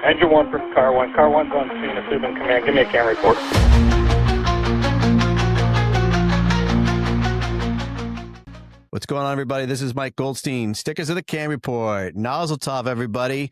Engine 1 for Car 1. Car 1's on scene. Assume in command. Give me a CAN report. What's going on, everybody? This is Mike Goldstein. Stickers of the CAN report. Nozzle Tov, everybody.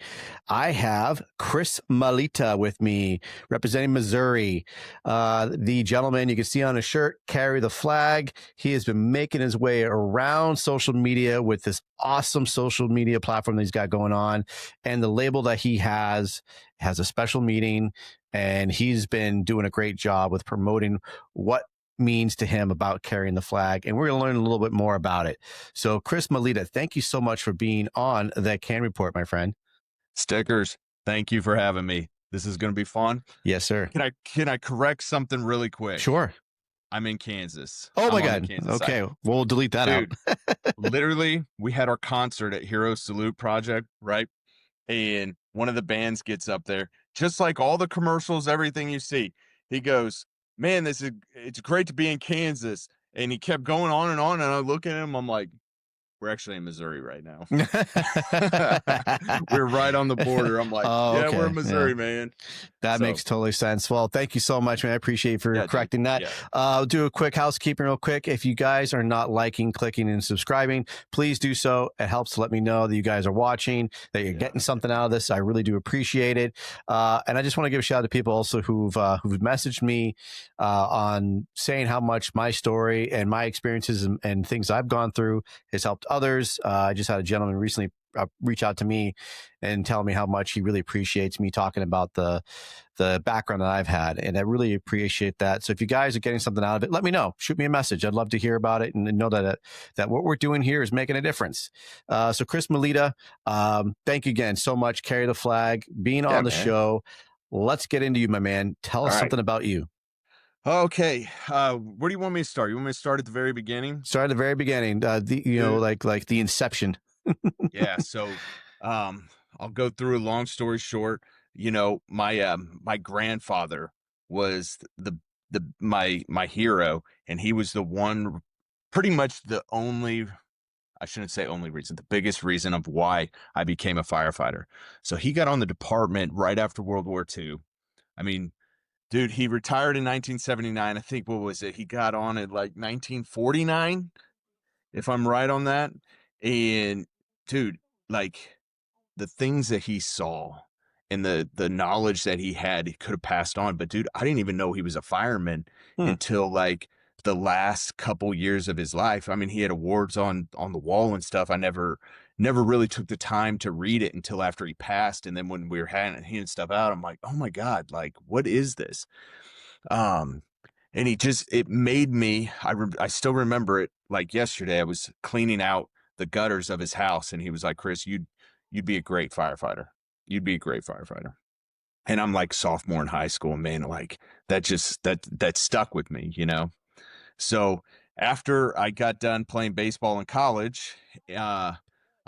I have Chris Maleta with me, representing Missouri. The gentleman you can see on his shirt, carry the flag. He has been making his way around social media with this awesome social media platform that he's got going on. And the label that he has a special meeting, and he's been doing a great job with promoting what means to him about carrying the flag, and we're going to learn a little bit more about it. So Chris Maleta, thank you so much for being on the CAN report, my friend. Stickers, thank you for having me. This is going to be fun. Yes, sir. Can I correct something really quick? Sure. I'm in Kansas. Oh my God. Okay, we'll delete that out. Literally, we had our concert at Hero Salute Project, right? And one of the bands gets up there, just like all the commercials, everything you see. He goes, "Man, it's great to be in Kansas." And he kept going on, and I look at him, I'm like, we're actually in Missouri right now. We're right on the border. I'm like, okay. We're in Missouri, man. That makes totally sense. Well, thank you so much, man. I appreciate you for correcting that. Yeah. I'll do a quick housekeeping real quick. If you guys are not liking, clicking, and subscribing, please do so. It helps to let me know that you guys are watching, that you're getting something out of this. I really do appreciate it. And I just want to give a shout out to people also who've messaged me on saying how much my story and my experiences and things I've gone through has helped others. I just had a gentleman recently reach out to me and tell me how much he really appreciates me talking about the background that I've had, and I really appreciate that. So if you guys are getting something out of it, let me know. Shoot me a message. I'd love to hear about it and know that what we're doing here is making a difference. So Chris Maleta, thank you again so much. Carry the flag, being on the show. Let's get into you, my man. Tell us something about you. Okay. Where do you want me to start? You want me to start at the very beginning? Start at the very beginning. Like the inception. Yeah. So, I'll go through a long story short. You know, my grandfather was my hero, and he was the one, pretty much the only, I shouldn't say only reason, the biggest reason of why I became a firefighter. So he got on the department right after World War II. I mean, dude, he retired in 1979. I think, what was it? He got on in like 1949, if I'm right on that. And dude, like, the things that he saw and the knowledge that he had, he could have passed on. But dude, I didn't even know he was a fireman until like the last couple years of his life. I mean, he had awards on the wall and stuff. I never really took the time to read it until after he passed. And then when we were handing stuff out, I'm like, oh my God, like, what is this? And it made me, I still remember it like yesterday. I was cleaning out the gutters of his house, and he was like, "Chris, you'd be a great firefighter. You'd be a great firefighter." And I'm like sophomore in high school, man, like that stuck with me, you know? So after I got done playing baseball in college, I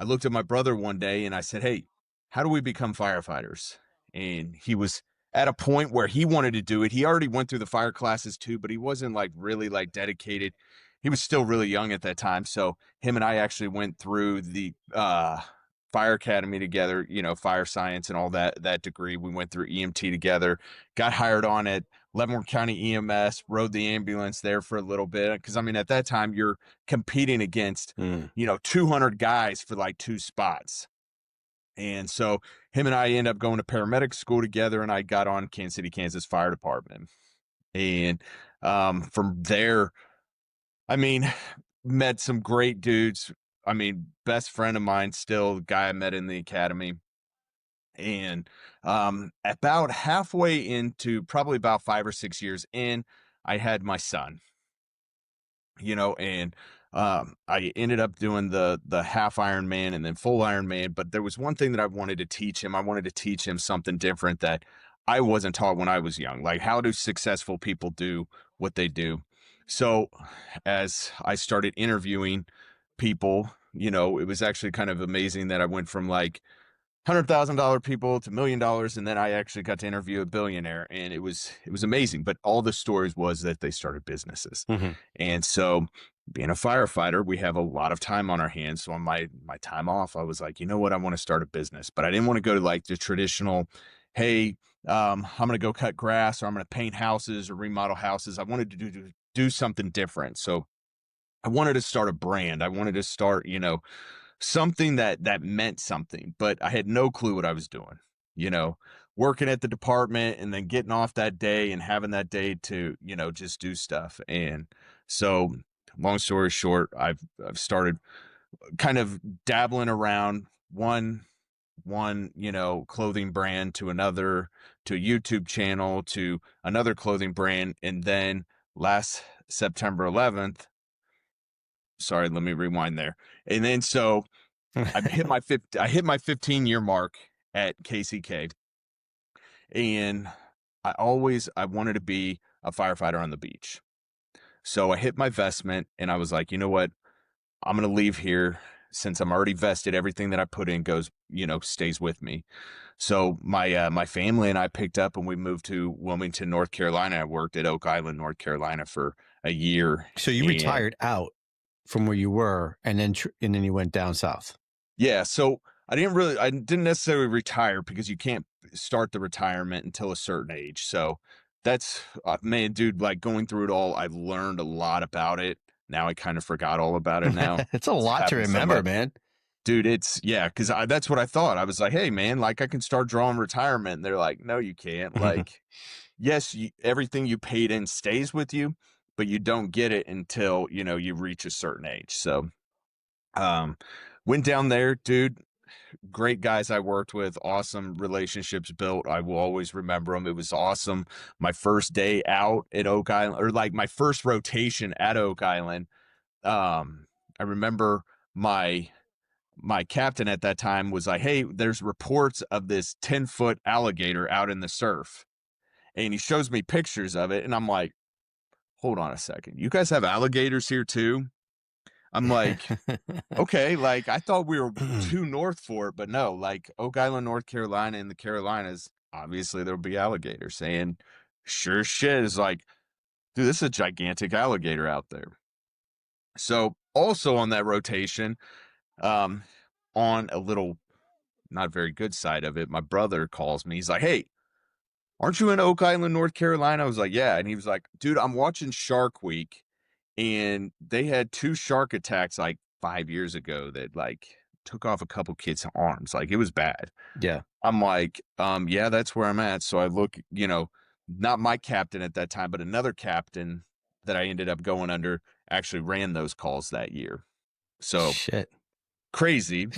looked at my brother one day and I said, "Hey, how do we become firefighters?" And he was at a point where he wanted to do it. He already went through the fire classes too, but he wasn't like really like dedicated. He was still really young at that time. So him and I actually went through the fire academy together, you know, fire science and all that degree. We went through EMT together, got hired on at Leavenworth County EMS, rode the ambulance there for a little bit. Cause I mean, at that time you're competing against, 200 guys for like 2 spots. And so him and I ended up going to paramedic school together, and I got on Kansas City, Kansas Fire Department. And from there, I mean, met some great dudes. I mean, best friend of mine still, the guy I met in the academy. And about halfway into, probably about 5 or 6 years in, I had my son, you know, and I ended up doing the half Ironman and then full Ironman. But there was one thing that I wanted to teach him. I wanted to teach him something different that I wasn't taught when I was young. Like, how do successful people do what they do? So as I started interviewing people, you know, it was actually kind of amazing that I went from like $100,000 people to $1 million, and then I actually got to interview a billionaire, and it was amazing. But all the stories was that they started businesses. And so, being a firefighter, we have a lot of time on our hands. So on my time off, I was like, you know what, I want to start a business. But I didn't want to go to like the traditional, hey, I'm going to go cut grass, or I'm going to paint houses or remodel houses. I wanted to do something different. So I wanted to start a brand. I wanted to start, something that meant something, but I had no clue what I was doing, working at the department and then getting off that day and having that day to, just do stuff. And so long story short, I've started kind of dabbling around one, clothing brand to another, to a YouTube channel, to another clothing brand. And then last September 11th, sorry, let me rewind there. And then, so I hit my 15-year mark at KCK, and I wanted to be a firefighter on the beach. So I hit my vestment and I was like, you know what? I'm going to leave here since I'm already vested. Everything that I put in goes, stays with me. So my family and I picked up and we moved to Wilmington, North Carolina. I worked at Oak Island, North Carolina for a year. So you retired out from where you were, and then you went down south. Yeah. So I didn't necessarily retire, because you can't start the retirement until a certain age. So that's, man, dude, like going through it all, I've learned a lot about it. Now I kind of forgot all about it now. It's a lot to remember, man. Dude, because that's what I thought. I was like, hey, man, like I can start drawing retirement. And they're like, no, you can't. Like, yes, everything you paid in stays with you, but you don't get it until, you reach a certain age. So went down there, dude. Great guys I worked with, awesome relationships built. I will always remember them. It was awesome. My first day out at Oak Island, or like my first rotation at Oak Island, I remember my captain at that time was like, hey, there's reports of this 10-foot alligator out in the surf. And he shows me pictures of it. And I'm like, hold on a second. You guys have alligators here too? I'm like, okay, like I thought we were too north for it, but no, like Oak Island, North Carolina, and the Carolinas, obviously there'll be alligators. And sure shit is like, dude, this is a gigantic alligator out there. So also on that rotation, on a little not very good side of it, my brother calls me. He's like, hey, aren't you in Oak Island, North Carolina? I was like, yeah. And he was like, dude, I'm watching Shark Week. And they had 2 shark attacks like 5 years ago that like took off a couple kids' arms. Like it was bad. Yeah. I'm like, yeah, that's where I'm at. So I look, not my captain at that time, but another captain that I ended up going under actually ran those calls that year. So shit. Crazy.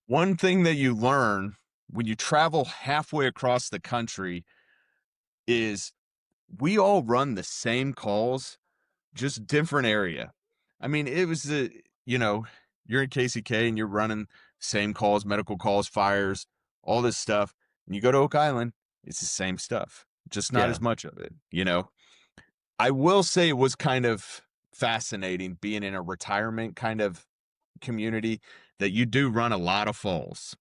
One thing that you learn when you travel halfway across the country is we all run the same calls, just different area. I mean, it was you're in KCK and you're running same calls, medical calls, fires, all this stuff. And you go to Oak Island, it's the same stuff, just not as much of it, I will say it was kind of fascinating being in a retirement kind of community that you do run a lot of falls.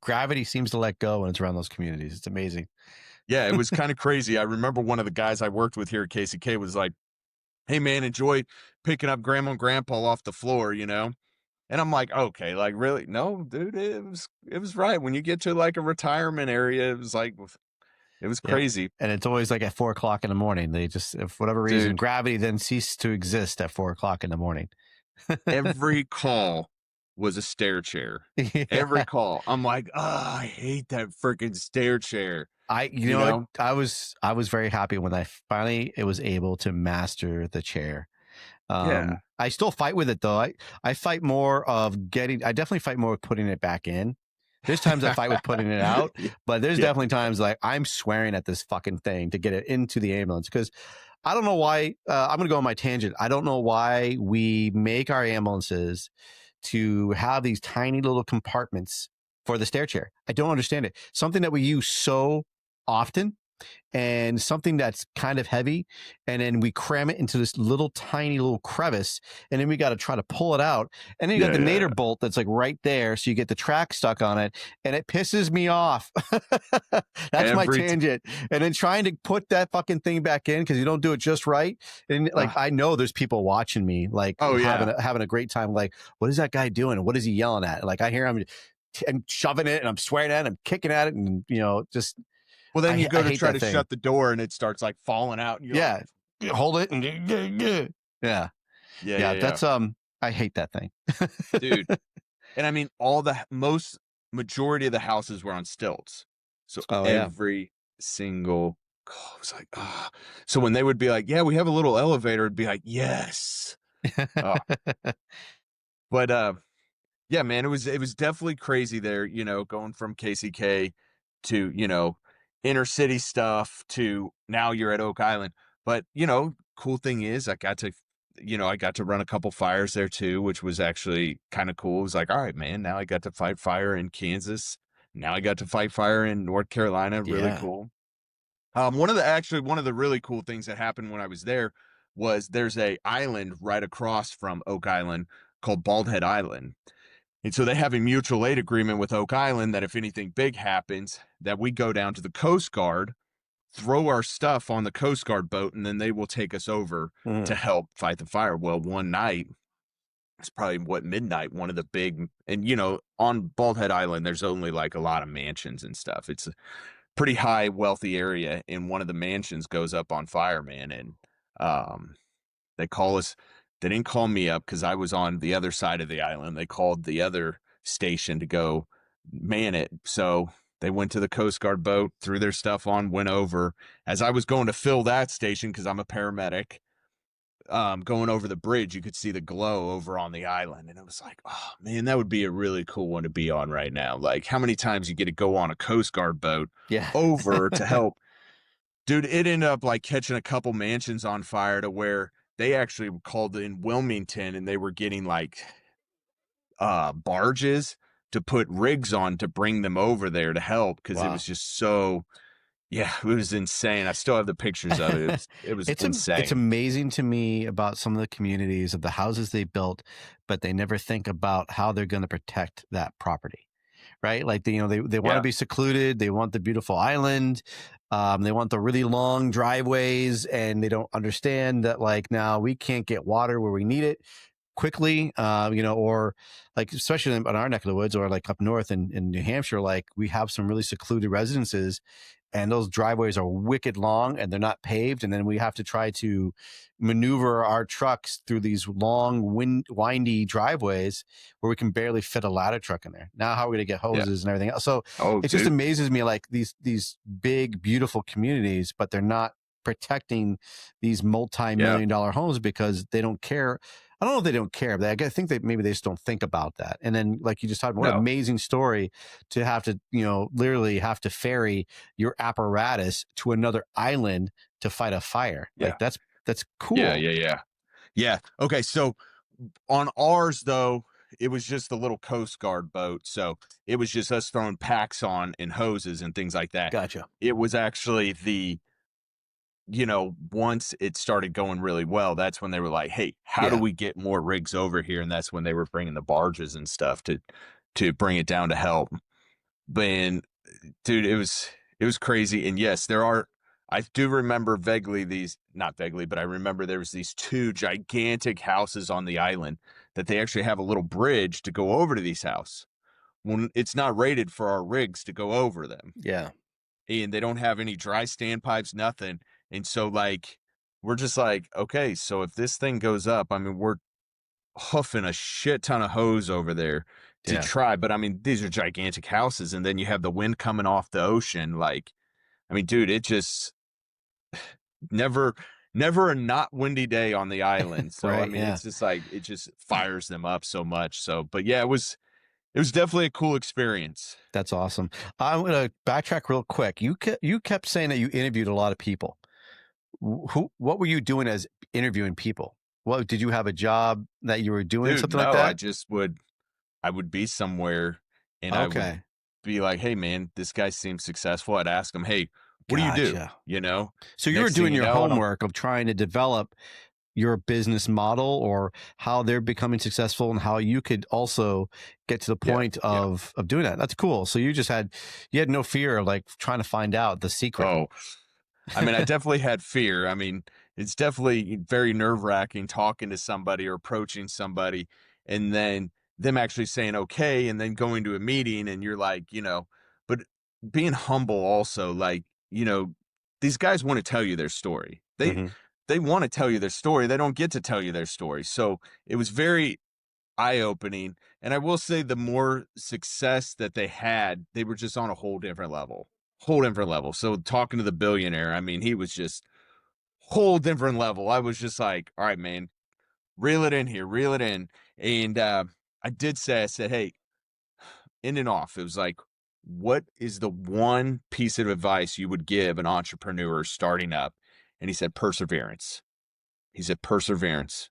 Gravity seems to let go when it's around those communities. It's amazing. Yeah, it was kind of crazy. I remember one of the guys I worked with here at KCK was like, hey, man, enjoy picking up grandma and grandpa off the floor, And I'm like, okay, like really? No, dude, it was right. When you get to like a retirement area, it was like, it was crazy. Yeah. And it's always like at 4 o'clock in the morning. They just, for whatever reason, gravity then ceased to exist at 4 o'clock in the morning. Every call was a stair chair. Yeah. Every call. I'm like, I hate that freaking stair chair. You know, I was very happy when I finally was able to master the chair. I still fight with it though. I fight more of I definitely fight more with putting it back in. There's times I fight with putting it out, but there's definitely times like I'm swearing at this fucking thing to get it into the ambulance, because I don't know why. I'm going to go on my tangent. I don't know why we make our ambulances to have these tiny little compartments for the stair chair. I don't understand it. Something that we use so often, and something that's kind of heavy, and then we cram it into this little tiny little crevice, and then we got to try to pull it out, and then you got the nader bolt that's like right there, so you get the track stuck on it, and it pisses me off. That's my tangent. And then trying to put that fucking thing back in because you don't do it just right, and like I know there's people watching me like having a great time, like what is that guy doing, what is he yelling at? Like I hear him and shoving it, and I'm swearing at it, I'm kicking at it, and just. Well, then you go to try to thing. shut the door, and it starts like falling out. And you're like, hold it, and yeah. That's I hate that thing, dude. And I mean, majority of the houses were on stilts, so every single. Oh, I was like, ah. So when they would be like, "Yeah, we have a little elevator," it'd be like, "Yes." But yeah, man, it was definitely crazy there. Going from KCK to inner city stuff to now you're at Oak Island. But cool thing is I got to run a couple fires there too, which was actually kind of cool. It was like, all right, man, now I got to fight fire in Kansas. Now I got to fight fire in North Carolina. Really cool. One of the really cool things that happened when I was there was there's a island right across from Oak Island called Bald Head Island. And so they have a mutual aid agreement with Oak Island that if anything big happens, that we go down to the Coast Guard, throw our stuff on the Coast Guard boat, and then they will take us over to help fight the fire. Well, one night, it's probably midnight, one of the big, and on Bald Head Island, there's only like a lot of mansions and stuff. It's a pretty high, wealthy area, and one of the mansions goes up on fire, man. And they call us. They didn't call me up because I was on the other side of the island. They called the other station to go man it. So they went to the Coast Guard boat, threw their stuff on, went over. As I was going to fill that station, because I'm a paramedic, going over the bridge, you could see the glow over on the island. And it was like, oh, man, that would be a really cool one to be on right now. Like, how many times you get to go on a Coast Guard boat over to help? Dude, it ended up like catching a couple mansions on fire to where they actually called in Wilmington, and they were getting like barges to put rigs on to bring them over there to help, because it was just so, it was insane. I still have the pictures of it. It was insane. It's amazing to me about some of the communities of the houses they built, but they never think about how they're going to protect that property, right? Like they want to be secluded. They want the beautiful island. They want the really long driveways, and they don't understand that like now we can't get water where we need it quickly, or like, especially in our neck of the woods, or like up north in New Hampshire, like we have some really secluded residences, and those driveways are wicked long and they're not paved. And then we have to try to maneuver our trucks through these long, windy driveways where we can barely fit a ladder truck in there. Now, how are we going to get hoses and everything else? So just amazes me, like these big, beautiful communities, but they're not protecting these multi-million-dollar homes because they don't care. I don't know if they don't care, but I think maybe they just don't think about that. And then, like you just talked about, what an amazing story to have to, literally have to ferry your apparatus to another island to fight a fire. Yeah. Like that's cool. Yeah. Okay. So on ours though, it was just the little Coast Guard boat. So it was just us throwing packs on and hoses and things like that. Gotcha. It was actually once it started going really well, that's when they were like, hey, how do we get more rigs over here? And that's when they were bringing the barges and stuff to bring it down to help. But dude, it was crazy. And yes, I do remember not vaguely, but I remember there was these two gigantic houses on the island that they actually have a little bridge to go over to these houses. When it's not rated for our rigs to go over them. Yeah. And they don't have any dry standpipes, nothing. And so, like, we're just like, okay, so if this thing goes up, I mean, we're hoofing a shit ton of hose over there to try. But, I mean, these are gigantic houses. And then you have the wind coming off the ocean. Like, I mean, dude, it just never a not windy day on the island. So, I mean, it's just like, it just fires them up so much. So, but yeah, it was definitely a cool experience. That's awesome. I'm going to backtrack real quick. You kept saying that you interviewed a lot of people. What were you doing as interviewing people? What did you have a job that you were doing, something like that? I would be somewhere and I would be like, hey man, this guy seems successful. I'd ask him, hey, what do you do? So you were doing your homework of trying to develop your business model or how they're becoming successful and how you could also get to the point of doing that. That's cool. So you had no fear of like trying to find out the secret. Oh, I mean, I definitely had fear. I mean, it's definitely very nerve-wracking talking to somebody or approaching somebody and then them actually saying okay, and then going to a meeting, and you're like, but being humble also, like, these guys want to tell you their story. They want to tell you their story. They don't get to tell you their story. So it was very eye-opening. And I will say the more success that they had, they were just on a whole different level. Whole different level. So talking to the billionaire, I mean, he was just whole different level. I was just like, all right, man, reel it in here, reel it in. And I said, hey, in and off, it was like, what is the one piece of advice you would give an entrepreneur starting up? And he said, perseverance. He said, perseverance.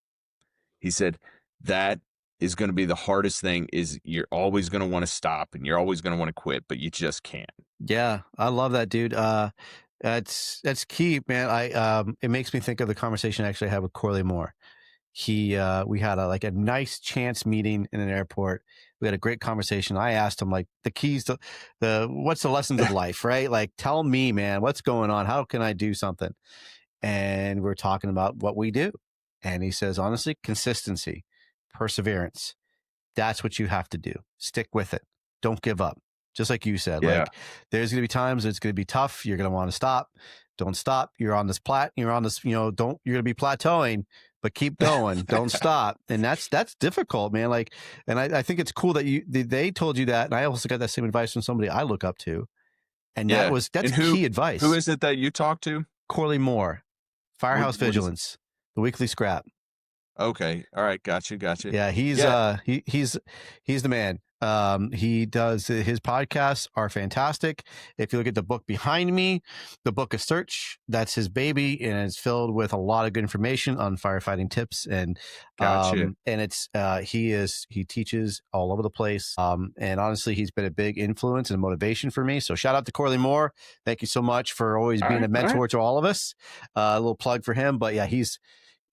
He said, that is going to be the hardest thing, is you're always going to want to stop and you're always going to want to quit, but you just can't. Yeah, I love that, dude. That's key, man. It makes me think of the conversation I actually had with Corley Moore. We had a nice chance meeting in an airport. We had a great conversation. I asked him like the keys to what's the lessons of life, right? Like, tell me, man, what's going on? How can I do something? And we're talking about what we do. And he says, honestly, consistency, perseverance. That's what you have to do. Stick with it. Don't give up. Just like you said, like there's going to be times it's going to be tough. You're going to want to stop. Don't stop. You're on this you're going to be plateauing, but keep going. Don't stop. And that's difficult, man. Like, and I think it's cool that they told you that. And I also got that same advice from somebody I look up to. And that's key advice. Who is it that you talked to? Corley Moore, Firehouse Vigilance, the weekly scrap. Okay. All right. Gotcha. Yeah. He's the man. He does, his podcasts are fantastic. If you look at the book behind me, the Book of Search, that's his baby, and it's filled with a lot of good information on firefighting tips. And and it's he teaches all over the place. And honestly, he's been a big influence and motivation for me. So shout out to Corley Moore. Thank you so much for always being a mentor to all of us. A little plug for him, but yeah,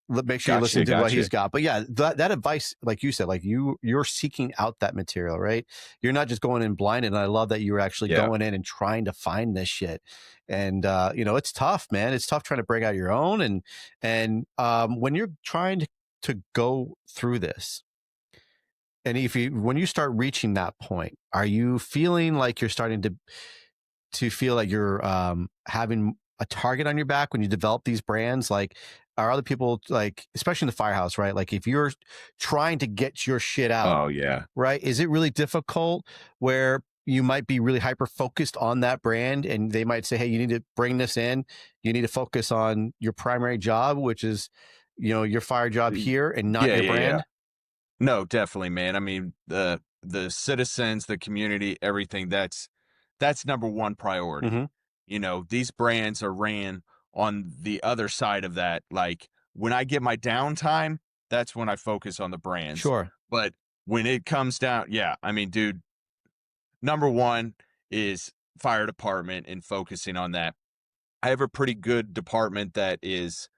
make sure you listen to what he's got. But yeah, that advice, like you said, like you're seeking out that material, right? You're not just going in blinded. And I love that you were actually going in and trying to find this shit. And it's tough, man. It's tough trying to break out your own. And when you're trying to go through this, and when you start reaching that point, are you feeling like you're starting to feel like you're having a target on your back when you develop these brands? Like, are other people, like, especially in the firehouse, right? Like, if you're trying to get your shit out, right? Is it really difficult where you might be really hyper focused on that brand, and they might say, hey, you need to bring this in. You need to focus on your primary job, which is, your fire job here, and not your brand. No, definitely, man. I mean, the citizens, the community, everything, that's number one priority. These brands are ran on the other side of that. Like, when I get my downtime, that's when I focus on the brands. Sure. But when it comes down, I mean, dude, number one is fire department and focusing on that. I have a pretty good department that is,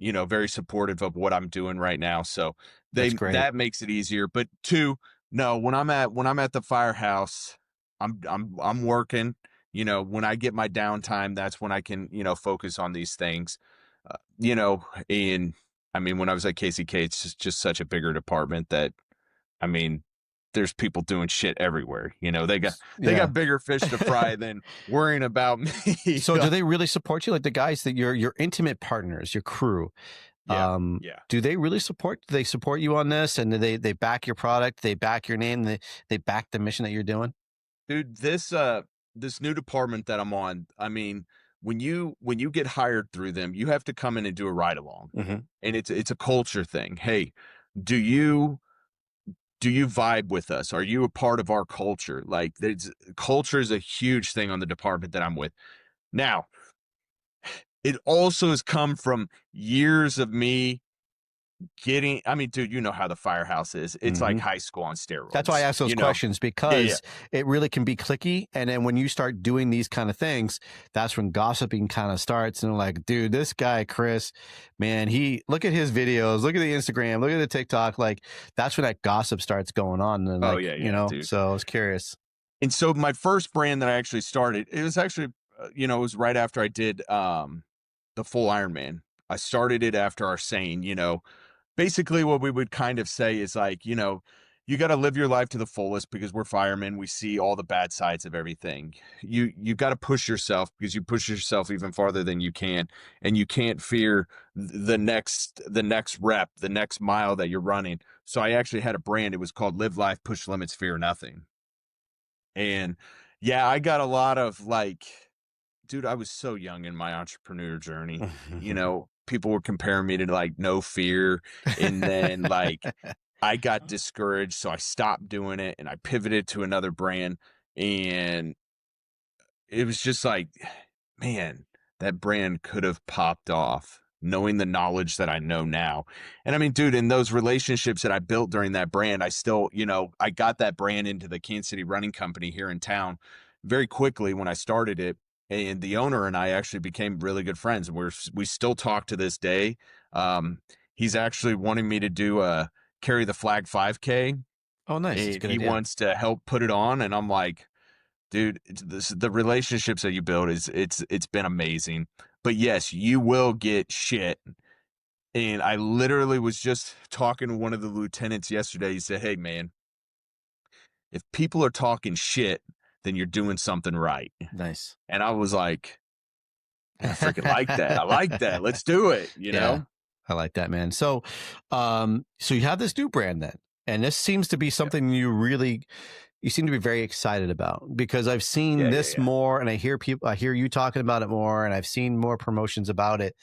very supportive of what I'm doing right now. So that makes it easier. But two, no, when I'm at the firehouse, I'm working. When I get my downtime, that's when I can, focus on these things. And I mean, when I was at KCK, it's just such a bigger department that, I mean, there's people doing shit everywhere. They got bigger fish to fry than worrying about me. So do they really support you? Like the guys that your intimate partners, your crew, do they really support you on this? And they back your product, they back your name, they back the mission that you're doing? Dude, this new department that I'm on, I mean, when you get hired through them, you have to come in and do a ride along. And it's a culture thing. Hey, do you vibe with us? Are you a part of our culture? Like, culture is a huge thing on the department that I'm with. Now, it also has come from years of me I mean, dude, you know how the firehouse is. It's like high school on steroids. That's why I ask those questions, because it really can be cliquey. And then when you start doing these kind of things, that's when gossiping kind of starts. And like, dude, this guy, Chris, man, look at his videos, look at the Instagram, look at the TikTok. Like, that's when that gossip starts going on. And dude. So I was curious. And so my first brand that I actually started, it was actually, it was right after I did the full Ironman. I started it after our saying, basically what we would kind of say is like, you got to live your life to the fullest because we're firemen. We see all the bad sides of everything. You got to push yourself because you push yourself even farther than you can, and you can't fear the next rep, the next mile that you're running. So I actually had a brand. It was called Live Life, Push Limits, Fear Nothing. And yeah, I got a lot of like, dude, I was so young in my entrepreneur journey. People were comparing me to like No Fear, and then like I got discouraged, so I stopped doing it and I pivoted to another brand. And it was just like, man, that brand could have popped off knowing the knowledge that I know now. And I mean, dude, in those relationships that I built during that brand, I still, I got that brand into the Kansas City Running Company here in town very quickly when I started it. And the owner and I actually became really good friends. And we still talk to this day. He's actually wanting me to do a carry the flag 5K. Oh, nice. That's a And good he idea. wants to help put it on. And I'm like, dude, the relationships that you build it's been amazing. But yes, you will get shit. And I literally was just talking to one of the lieutenants yesterday. He said, "Hey man, if people are talking shit, then you're doing something right." Nice. And I was like, I freaking like that. I like that. Let's do it, know? I like that, man. So so you have this new brand then, and this seems to be something you seem to be very excited about, because I've seen this more, and I hear you talking about it more, and I've seen more promotions about it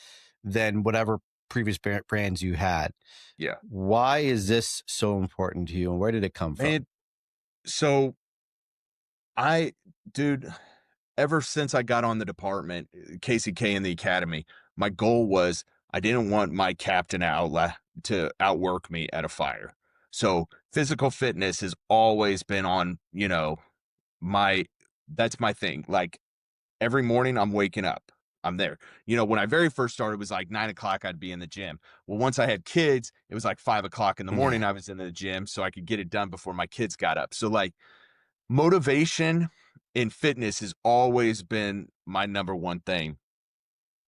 than whatever previous brands you had. Yeah. Why is this so important to you, and where did it come from? So dude, ever since I got on the department, KCK in the academy, my goal was I didn't want my captain to outwork me at a fire. So physical fitness has always been on, that's my thing. Like every morning I'm waking up, I'm there. When I very first started, it was like 9 o'clock, I'd be in the gym. Well, once I had kids, it was like 5 o'clock in the morning. I was in the gym so I could get it done before my kids got up. So like motivation in fitness has always been my number one thing.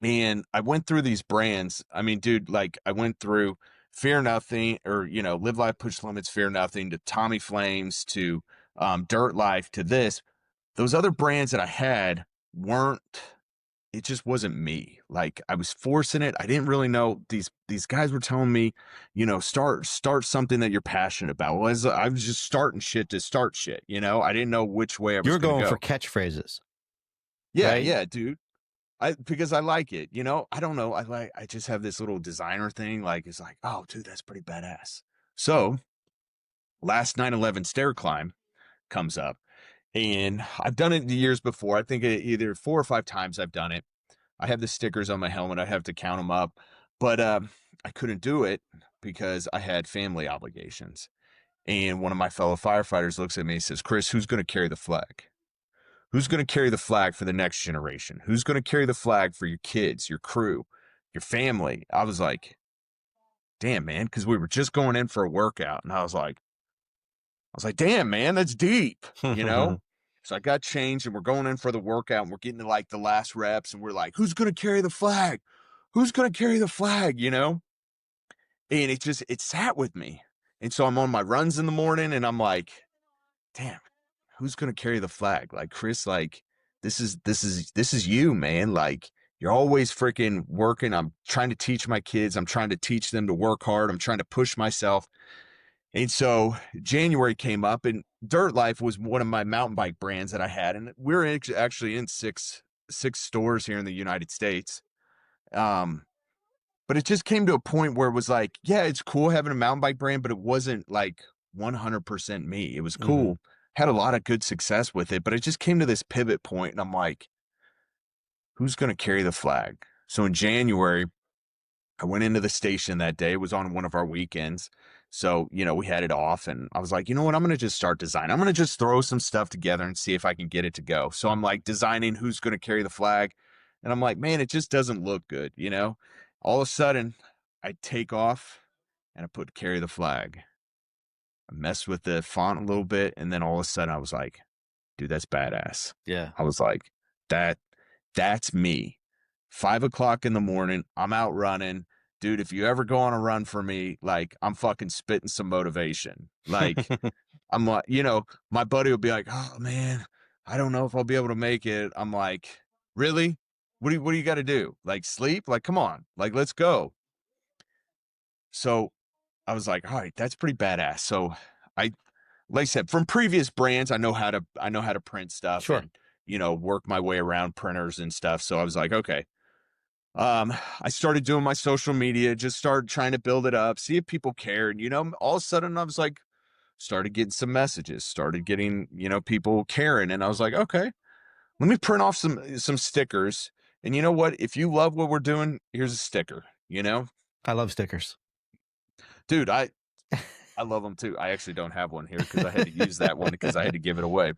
And I went through these brands. I mean, dude, like I went through Fear Nothing, or, Live Life, Push Limits, Fear Nothing, to Tommy Flames, to Dirt Life, to this. Those other brands that I had it just wasn't me. Like I was forcing it. I didn't really know these guys were telling me, start something that you're passionate about. Well, I was just starting shit to start shit. I didn't know which way I was. You were going go. for catchphrases. Yeah, right? Yeah, dude. Because I like it. I don't know. I just have this little designer thing. Like it's like, oh, dude, that's pretty badass. So last 9/11 stair climb comes up. And I've done it the years before. I think either 4 or 5 times I've done it. I have the stickers on my helmet. I have to count them up. But I couldn't do it because I had family obligations. And one of my fellow firefighters looks at me and says, "Chris, who's going to carry the flag? Who's going to carry the flag for the next generation? Who's going to carry the flag for your kids, your crew, your family?" I was like, damn, man, because we were just going in for a workout. And I was like, damn, man, that's deep, So I got changed and we're going in for the workout and we're getting to like the last reps and we're like, who's going to carry the flag? Who's going to carry the flag? And it sat with me. And so I'm on my runs in the morning and I'm like, damn, who's going to carry the flag? Like, Chris, like, this is you, man. Like, you're always freaking working. I'm trying to teach my kids. I'm trying to teach them to work hard. I'm trying to push myself. And so January came up and Dirt Life was one of my mountain bike brands that I had. And we're actually in six stores here in the United States. But it just came to a point where it was like, yeah, it's cool having a mountain bike brand, but it wasn't like 100% me. It was cool. Had a lot of good success with it, but it just came to this pivot point and I'm like, who's going to carry the flag? So in January, I went into the station that day. It was on one of our weekends. So, we had it off and I was like, you know what? I'm going to just start designing. I'm going to just throw some stuff together and see if I can get it to go. So I'm like designing who's going to carry the flag. And I'm like, man, it just doesn't look good. All of a sudden I take off and I put carry the flag. I messed with the font a little bit. And then all of a sudden I was like, dude, that's badass. Yeah. I was like, that's me. 5 o'clock in the morning, I'm out running. dude, if you ever go on a run for me, like, I'm fucking spitting some motivation. Like, I'm like, you know, my buddy would be like, oh man, I don't know if I'll be able to make it. I'm like, really? What do you got to do? Like sleep? Like, come on, like, let's go. So I was like, all right, that's pretty badass. So I, like I said, from previous brands, I know how to print stuff Sure. and, you know, work my way around printers and stuff. So I was like, okay. I started doing my social media, just started trying to build it up, see if people cared. You know, all of a sudden I was like, started getting some messages, started getting, you know, people caring. And I was like, okay, let me print off some stickers. And you know what? If you love what we're doing, here's a sticker, you know? I love stickers. Dude, I love them too. I actually don't have one here because I had to use that one because I had to give it away.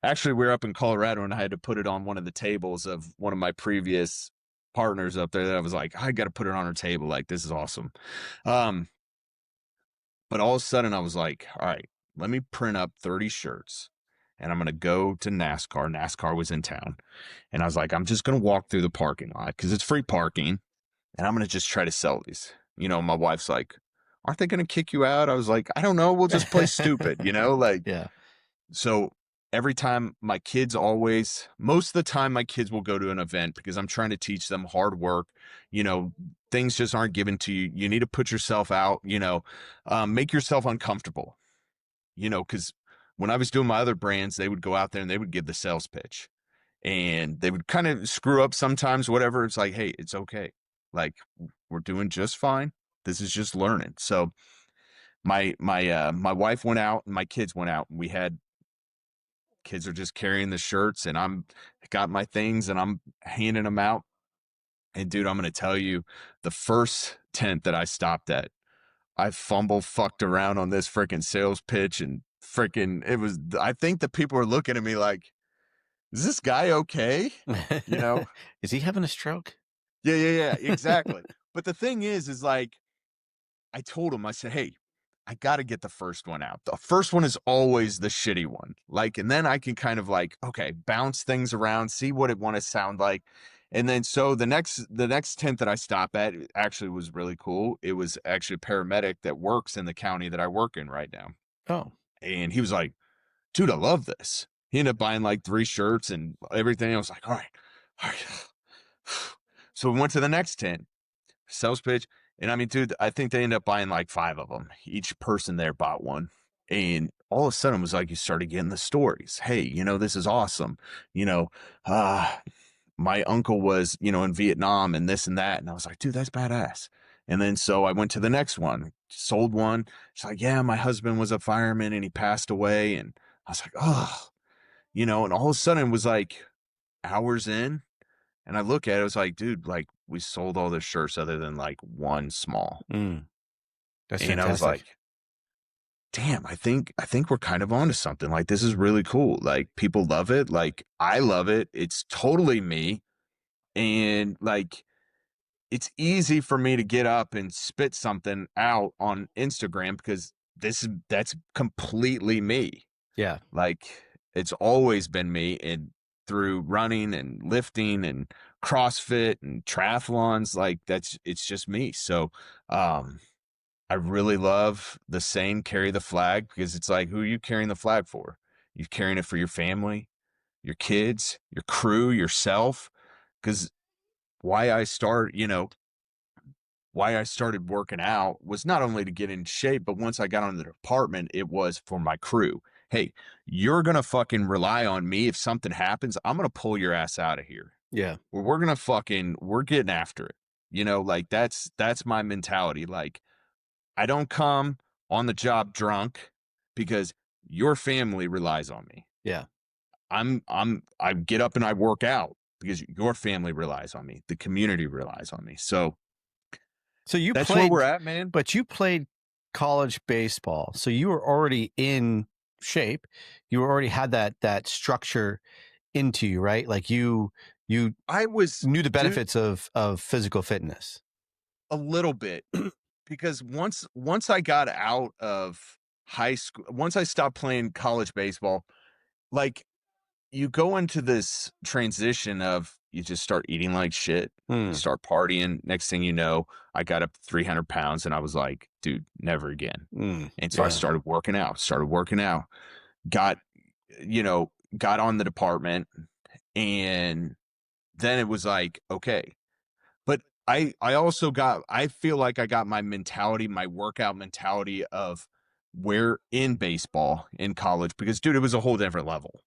Actually, we were up in Colorado and I had to put it on one of the tables of one of my previous partners up there that I was like, I got to put it on her table. Like, this is awesome. But all of a sudden I was like, all right, let me print up 30 shirts and I'm going to go to NASCAR. NASCAR was in town. And I was like, I'm just going to walk through the parking lot because it's free parking and I'm going to just try to sell these. You know, my wife's like, aren't they going to kick you out? I was like, I don't know. We'll just play stupid, you know, like, yeah. So every time most of the time my kids will go to an event because I'm trying to teach them hard work. You know, things just aren't given to you. You need to put yourself out, you know, make yourself uncomfortable, you know, because when I was doing my other brands, they would go out there and they would give the sales pitch and they would kind of screw up sometimes, whatever. It's like, hey, it's okay. Like, we're doing just fine. This is just learning. So my wife went out and my kids went out and we had kids are just carrying the shirts and I'm got my things and I'm handing them out. And dude, I'm going to tell you, the first tent that I stopped at, I fucked around on this freaking sales pitch and I think the people were looking at me like, is this guy okay? You know? Is he having a stroke? Yeah, exactly. But the thing is like, I told him, I said, hey, I got to get the first one out. The first one is always the shitty one. Like, and then I can kind of like, okay, bounce things around, see what it want to sound like. And then, so the next tent that I stop at actually was really cool. It was actually a paramedic that works in the county that I work in right now. Oh, and he was like, dude, I love this. He ended up buying like 3 shirts and everything. I was like, all right. So we went to the next tent, sales pitch. And I mean, dude, I think they ended up buying like 5 of them. Each person there bought one. And all of a sudden it was like you started getting the stories. Hey, you know, this is awesome. You know, my uncle was, you know, in Vietnam and this and that. And I was like, dude, that's badass. And then so I went to the next one, sold one. She's like, yeah, my husband was a fireman and he passed away. And I was like, oh, you know, and all of a sudden it was like hours in. And I look at it, I was like, dude, like we sold all the shirts other than like one small. That's and fantastic. I was like, damn, I think we're kind of onto something. Like, this is really cool. Like, people love it. Like, I love it. It's totally me. And like, it's easy for me to get up and spit something out on Instagram because that's completely me. Yeah. Like, it's always been me. And through running and lifting and CrossFit and triathlons, like it's just me. So, I really love the saying, carry the flag, because it's like, who are you carrying the flag for? You're carrying it for your family, your kids, your crew, yourself. Because why I started working out was not only to get in shape, but once I got on the department, it was for my crew. Hey, you're going to fucking rely on me. If something happens, I'm going to pull your ass out of here. Yeah. We're going to we're getting after it. You know, like that's my mentality. Like, I don't come on the job drunk because your family relies on me. Yeah. I get up and I work out because your family relies on me. The community relies on me. So that's where we're at, man. But you played college baseball, so you were already in shape. You already had that structure into you, right? Like you knew the benefits of physical fitness. A little bit. Because once I got out of high school, once I stopped playing college baseball, like, you go into this transition of you just start eating like shit. You start partying. Next thing you know, I got up 300 pounds and I was like, dude, never again. And so I started working out, got, got on the department, and then it was like, okay. But I feel like I got my mentality, my workout mentality of where in baseball in college, because dude, it was a whole different level.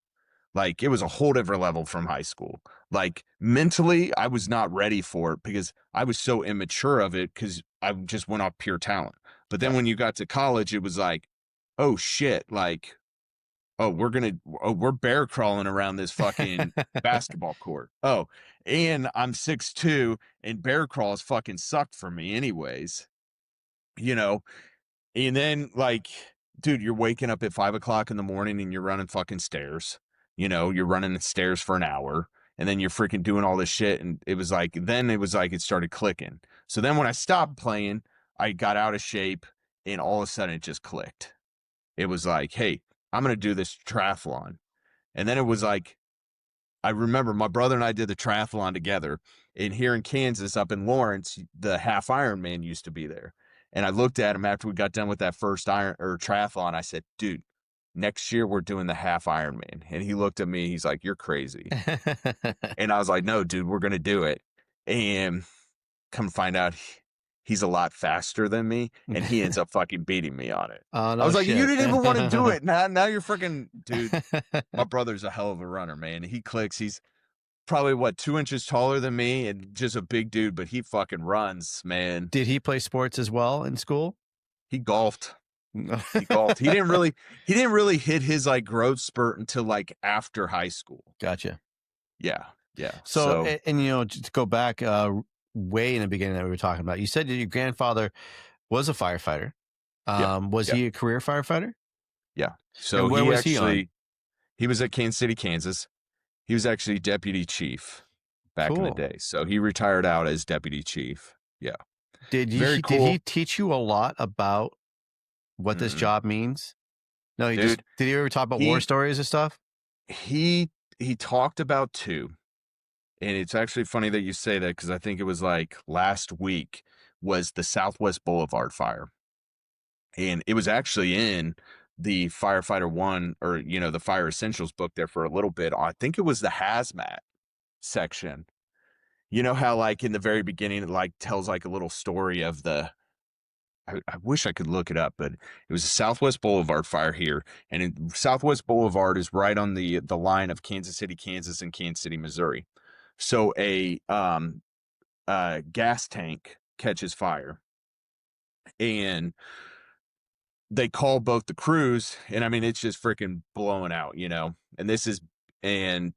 Like, it was a whole different level from high school. Like, mentally, I was not ready for it because I was so immature of it because I just went off pure talent. But then when you got to college, it was like, oh shit, like, oh, we're bear crawling around this fucking basketball court. Oh, and I'm 6'2", and bear crawls fucking sucked for me anyways, you know? And then, like, dude, you're waking up at 5 o'clock in the morning and you're running fucking stairs. You're running the stairs for an hour, and then you're freaking doing all this shit. And it started clicking. So then when I stopped playing, I got out of shape, and all of a sudden it just clicked. It was like, hey, I'm going to do this triathlon. And then it was like, I remember my brother and I did the triathlon together, and here in Kansas, up in Lawrence, the half Ironman used to be there. And I looked at him after we got done with that first triathlon. I said, dude, next year we're doing the half Ironman. And he looked at me. He's like, you're crazy. And I was like, no, dude, we're going to do it. And come find out, he's a lot faster than me, and he ends up fucking beating me on it. Oh, no, I was like, shit. you didn't even want to do it. Now you're freaking, dude. My brother's a hell of a runner, man. He clicks. He's probably 2 inches taller than me and just a big dude, but he fucking runs, man. Did he play sports as well in school? He golfed. He golfed. He didn't really hit his like growth spurt until like after high school. Gotcha. Yeah. So and to go back way in the beginning that we were talking about, you said that your grandfather was a firefighter. Was he a career firefighter? Yeah. So and where was he on? He was at Kansas City, Kansas. He was actually deputy chief back in the day. So he retired out as deputy chief. Yeah. Did he teach you a lot about what this job means? No, did he ever talk about war stories and stuff? He talked about two. And it's actually funny that you say that, because I think it was like last week was the Southwest Boulevard fire. And it was actually in the Firefighter 1, or, the Fire Essentials book there for a little bit. I think it was the hazmat section. You know how like in the very beginning, it like tells like a little story of I wish I could look it up, but it was a Southwest Boulevard fire here. And Southwest Boulevard is right on the line of Kansas City, Kansas, and Kansas City, Missouri. So a gas tank catches fire, and they call both the crews, and I mean, it's just freaking blowing out, and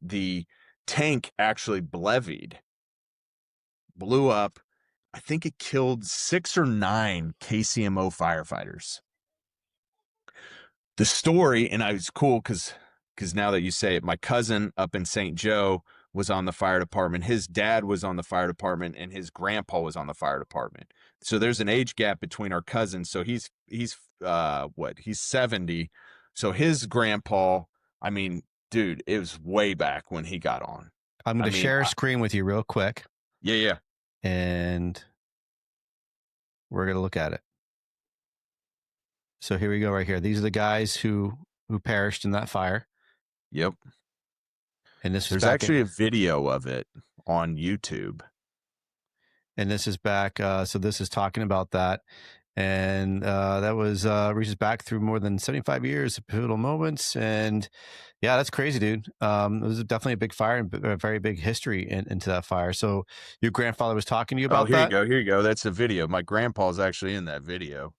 the tank actually blew up. I think it killed 6 or 9 KCMO firefighters. The story, and it's cool because now that you say it, my cousin up in St. Joe was on the fire department. His dad was on the fire department, and his grandpa was on the fire department. So there's an age gap between our cousins. So he's 70. So his grandpa, I mean, dude, it was way back when he got on. I'm going to share a screen with you real quick. Yeah. And we're going to look at it. So here we go right here. These are the guys who perished in that fire. Yep. And there's actually a video of it on YouTube. And this is back. So this is talking about that. And that was reaches back through more than 75 years of pivotal moments. And yeah, that's crazy, dude. It was definitely a big fire and a very big history into that fire. So your grandfather was talking to you about that? Here you go. That's the video. My grandpa's actually in that video.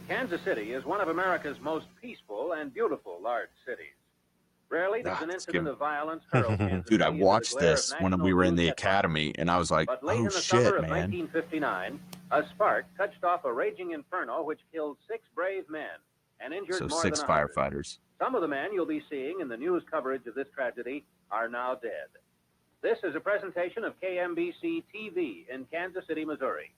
Kansas City is one of America's most peaceful and beautiful large cities. Rarely does an incident of violence hurl Kansas Dude, I City watched this when we were in the academy, and I was like, but late in the summer of 1959, a spark touched off a raging inferno which killed 6 brave men and injured more than 6 100. firefighters. Some of the men you'll be seeing in the news coverage of this tragedy are now dead. This is a presentation of KMBC TV in Kansas City, Missouri.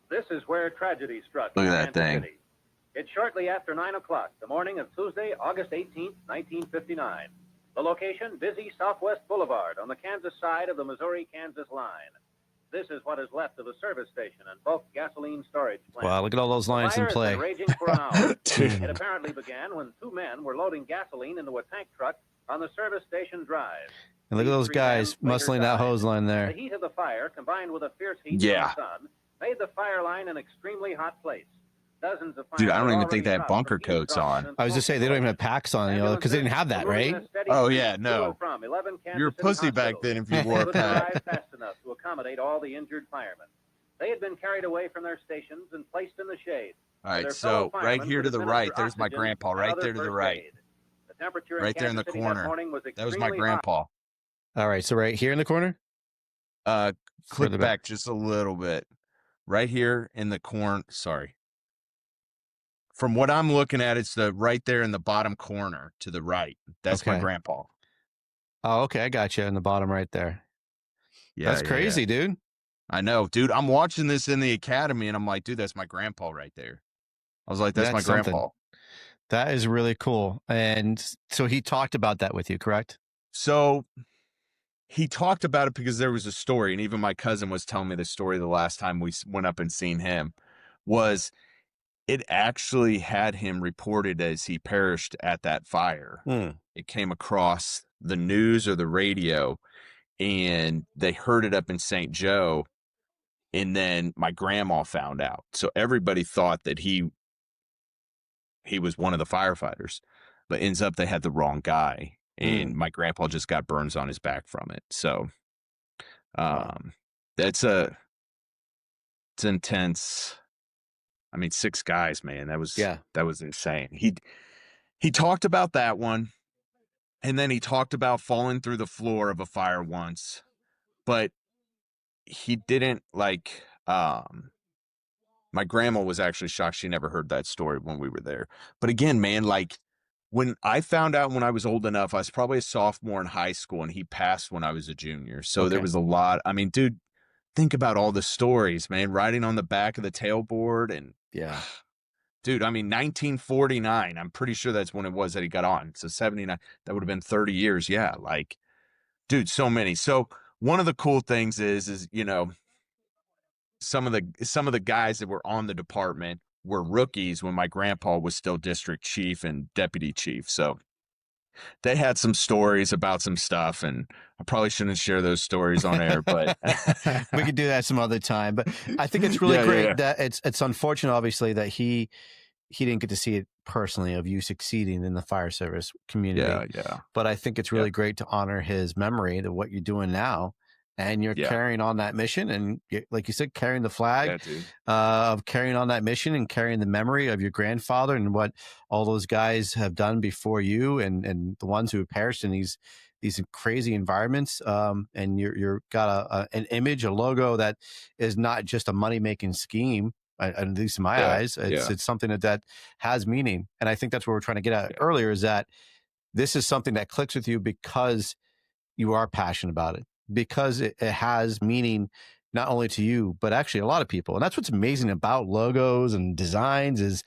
This is where tragedy struck. Look at that thing. City. It's shortly after 9 o'clock, the morning of Tuesday, August 18th, 1959. The location, busy Southwest Boulevard on the Kansas side of the Missouri-Kansas line. This is what is left of the service station and both gasoline storage plants. Wow, look at all those lines in play. The fire has been raging for an hour. It apparently began when two men were loading gasoline into a tank truck on the service station drive. And look at those guys muscling that hose line there. The heat of the fire, combined with a fierce heat from the sun, made the fire line an extremely hot place. Dozens of fires. Dude, I don't even think they have bunker coats on. I was just saying they don't even have packs on, you know, because they didn't have that, right? Oh yeah, no. You're a pussy back then if you wore a pack. Fast enough to accommodate all the injured firemen. They had been carried away from their stations and placed in the shade. All right, so right here to the right, there's my grandpa. Right there to the right. The temperature right there in the corner. That was my grandpa. All right, so right here in the corner. Click back just a little bit. Right here in the corner. Sorry. From what I'm looking at, it's the right there in the bottom corner to the right. That's my grandpa. Oh, okay. I got you in the bottom right there. Yeah, that's crazy, dude. I know, dude. I'm watching this in the academy, and I'm like, dude, that's my grandpa right there. I was like, that's my grandpa. That is really cool. And so he talked about that with you, correct? So he talked about it because there was a story, and even my cousin was telling me the story the last time we went up and seen him, was it actually had him reported as he perished at that fire. It came across the news or the radio, and they heard it up in St. Joe, and then my grandma found out. So everybody thought that he was one of the firefighters, but ends up they had the wrong guy, and my grandpa just got burns on his back from it. So it's intense. I mean, 6 guys, man. That was insane. He talked about that one, and then he talked about falling through the floor of a fire once, but he didn't like. My grandma was actually shocked she never heard that story when we were there. But again, man, like when I found out when I was old enough, I was probably a sophomore in high school, and he passed when I was a junior. So there was a lot. I mean, dude, think about all the stories, man. Riding on the back of the tailboard and dude, I mean, 1949, I'm pretty sure that's when it was that he got on. So 79, that would have been 30 years. Yeah. Like, dude, so many. So one of the cool things is, you know, some of the guys that were on the department were rookies when my grandpa was still district chief and deputy chief. So they had some stories about some stuff, and I probably shouldn't share those stories on air, but we could do that some other time. But I think it's really great that it's unfortunate, obviously, that he didn't get to see it personally of you succeeding in the fire service community. Yeah. But I think it's really great to honor his memory to what you're doing now. And you're carrying on that mission, and like you said, carrying the flag of carrying on that mission and carrying the memory of your grandfather and what all those guys have done before you, and the ones who have perished in these crazy environments. And you're got an image, a logo that is not just a money making scheme. At least in my eyes, it's something that has meaning. And I think that's what we're trying to get at earlier, is that this is something that clicks with you because you are passionate about it. Because it has meaning not only to you, but actually a lot of people. And that's what's amazing about logos and designs is,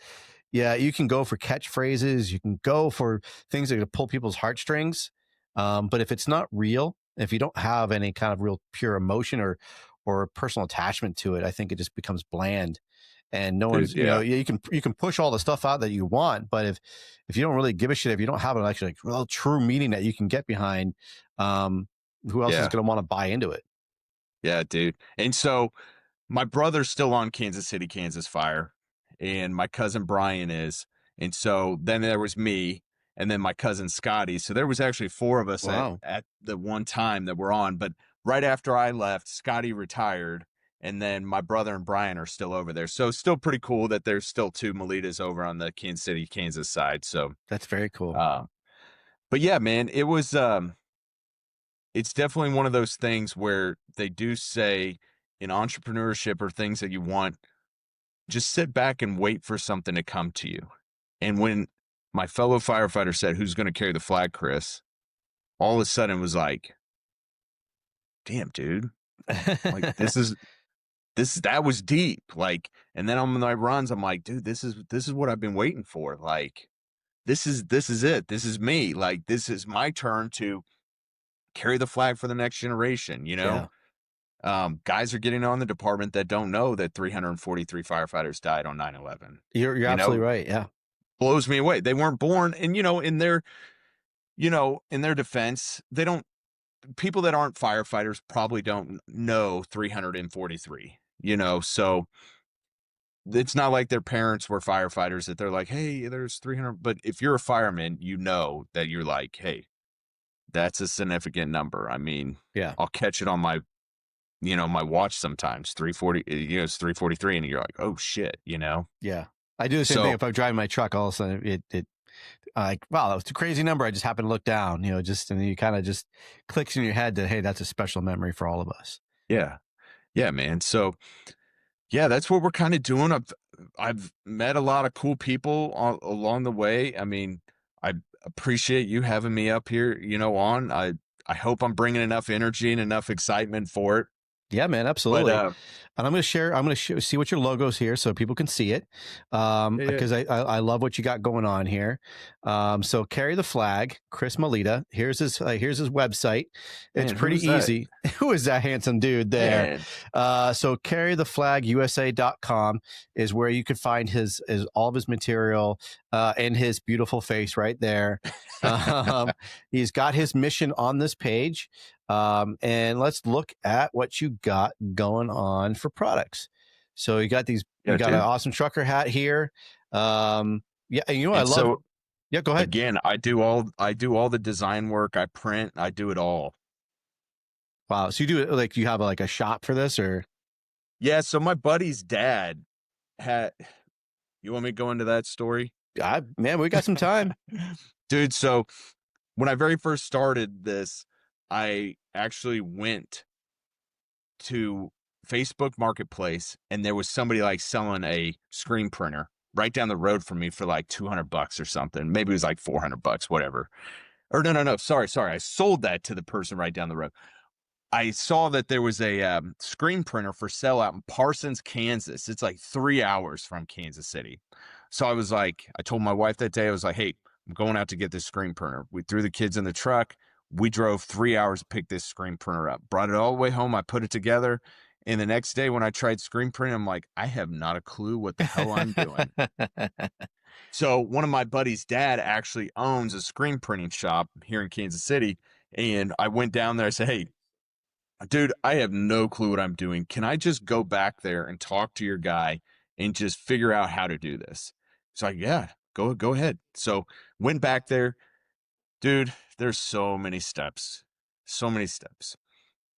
you can go for catchphrases. You can go for things that are going to pull people's heartstrings. But if it's not real, if you don't have any kind of real pure emotion or personal attachment to it, I think it just becomes bland. And no one's, you know, you can push all the stuff out that you want, but if you don't really give a shit, if you don't have an actually like real true meaning that you can get behind, who else is going to want to buy into it? Yeah, dude. And so my brother's still on Kansas City, Kansas Fire, and my cousin Brian is. And so then there was me, and then my cousin Scotty. So there was actually 4 of us at the one time that were on. But right after I left, Scotty retired, and then my brother and Brian are still over there. So still pretty cool that there's still 2 Meletas over on the Kansas City, Kansas side. So that's very cool. But yeah, man, it was it's definitely one of those things where they do say in entrepreneurship or things that you want, just sit back and wait for something to come to you. And when my fellow firefighter said, "Who's going to carry the flag, Chris?" all of a sudden it was like, damn, dude, like this is that was deep. Like, and then on my runs, I'm like, dude, this is what I've been waiting for. Like, this is it. This is me. Like, this is my turn to carry the flag for the next generation, you know? Guys are getting on the department that don't know that 343 firefighters died on 9/11. You're absolutely right. Yeah. Blows me away. They weren't born. And, in their defense, people that aren't firefighters probably don't know 343, so it's not like their parents were firefighters that they're like, hey, there's 300. But if you're a fireman, that you're like, hey, that's a significant number. I mean, yeah, I'll catch it on my watch sometimes. 340, it's 343, and you're like, oh shit, Yeah, I do the same thing if I'm driving my truck. All of a sudden, it like, wow, that was a crazy number. I just happened to look down, and you kind of just clicks in your head that, hey, that's a special memory for all of us. Yeah, man. So, yeah, that's what we're kind of doing. I've met a lot of cool people along the way. I mean, I appreciate you having me up here, on. I hope I'm bringing enough energy and enough excitement for it. Yeah, man, absolutely. And I'm going to see what your logo's here so people can see it. Because I love what you got going on here. So carry the flag, Chris Maleta. Here's his website. It's pretty easy. Who is that handsome dude there? So carrytheflagusa.com is where you can find all of his material, and his beautiful face right there. He's got his mission on this page. And let's look at what you got going on for products. So you got you got an awesome trucker hat here. Yeah, and I love. Yeah, go ahead. Again, I do all the design work. I print. I do it all. Wow. So you do it like you have a shop for this, or? Yeah. So my buddy's dad had. You want me to go into that story? Man, we got some time, dude. So when I very first started this, I actually went to Facebook Marketplace, and there was somebody like selling a screen printer right down the road from me for like $200 or something. Maybe it was like $400, whatever. Or no. Sorry. I sold that to the person right down the road. I saw that there was a screen printer for sale out in Parsons, Kansas. It's like 3 hours from Kansas City. So I told my wife that day, I was like, hey, I'm going out to get this screen printer. We threw the kids in the truck. We drove 3 hours to pick this screen printer up, brought it all the way home. I put it together. And the next day when I tried screen printing, I'm like, I have not a clue what the hell I'm doing. So one of my buddy's dad actually owns a screen printing shop here in Kansas City. And I went down there. I said, hey, dude, I have no clue what I'm doing. Can I just go back there and talk to your guy and just figure out how to do this? It's like, yeah, go ahead. So went back there. Dude, there's so many steps.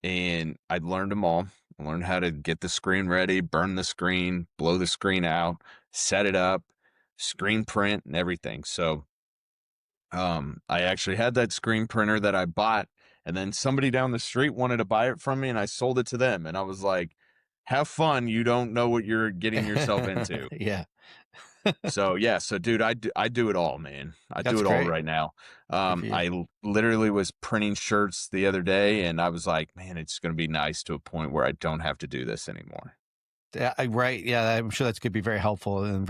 And I learned them all. I learned how to get the screen ready, burn the screen, blow the screen out, set it up, screen print, and everything. So I actually had that screen printer that I bought, and then somebody down the street wanted to buy it from me, and I sold it to them. And I was like, have fun. You don't know what you're getting yourself into. Yeah. So dude, I do it all, man. That's do it great. All right now. I literally was printing shirts the other day, and I was like, man, it's going to be nice to a point where I don't have to do this anymore. Yeah, right. Yeah, I'm sure that's going to be very helpful and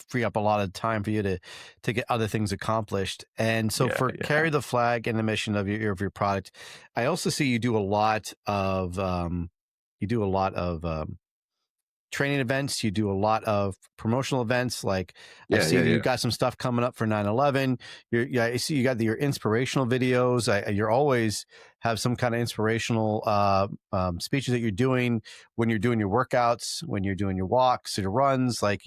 free up a lot of time for you to get other things accomplished. And so carry the flag and the mission of your product. I also see you do a lot of training events. You do a lot of promotional events. Like I see you've got some stuff coming up for 9/11. I see you got your inspirational videos. You're always have some kind of inspirational speeches that you're doing when you're doing your workouts, when you're doing your walks or your runs. Like,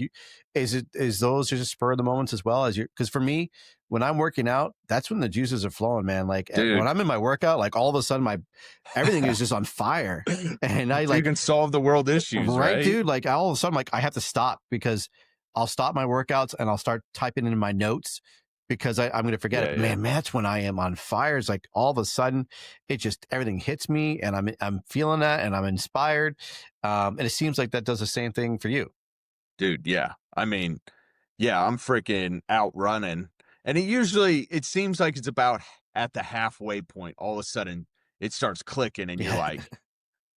is those just spur of the moments as well as because for me, when I'm working out, that's when the juices are flowing, man. Like when I'm in my workout, like all of a sudden everything is just on fire, and you can solve the world issues, right, dude? Like all of a sudden, I have to stop because I'll stop my workouts and I'll start typing in my notes because I'm going to forget it. Man, that's when I am on fire. It's like all of a sudden, everything hits me, and I'm feeling that, and I'm inspired. And it seems like that does the same thing for you, dude. Yeah, I mean, I'm freaking out running. And it seems like it's about at the halfway point. All of a sudden, it starts clicking, and you're like,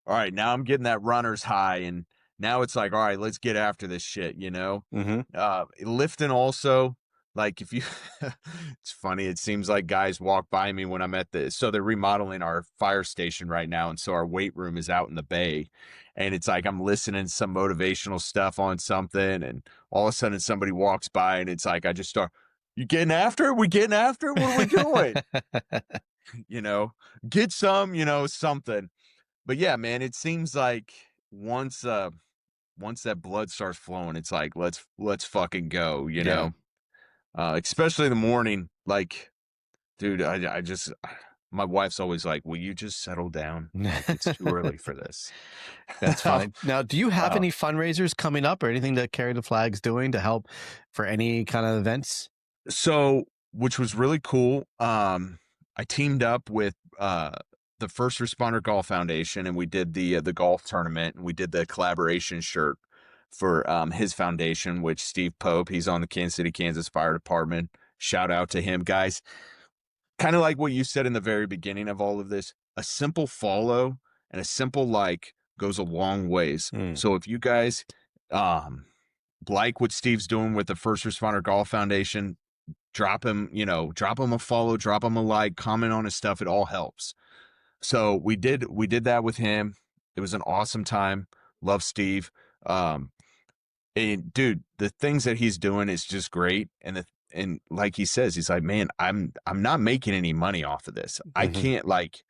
all right, now I'm getting that runner's high, and now it's like, all right, let's get after this shit, you know? Lifting also, like if you, it's funny. It seems like guys walk by me when I'm at so they're remodeling our fire station right now. And so our weight room is out in the bay, and it's like, I'm listening to some motivational stuff on something, and all of a sudden somebody walks by, and it's like, I just start, you getting after it? We getting after it? What are we doing? You know, get some, you know, something. But yeah, man, it seems like once that blood starts flowing, it's like, let's fucking go, you know? Especially in the morning. Like, dude, I just, my wife's always like, will you just settle down? Like, it's too early for this. That's fine. Now, do you have any fundraisers coming up or anything that Carry the Flag's doing to help for any kind of events? So, which was really cool. I teamed up with the First Responder Golf Foundation, and we did the golf tournament, and we did the collaboration shirt for his foundation, which Steve Pope, he's on the Kansas City, Kansas Fire Department. Shout out to him, guys. Kind of like what you said in the very beginning of all of this, a simple follow and a simple like goes a long ways. So if you guys like what Steve's doing with the First Responder Golf Foundation, drop him a follow, drop him a like, comment on his stuff. It all helps. So we did that with him. It was an awesome time. Love Steve. And dude, the things that he's doing is just great. And like he says, he's like, man, I'm not making any money off of this. I can't, like,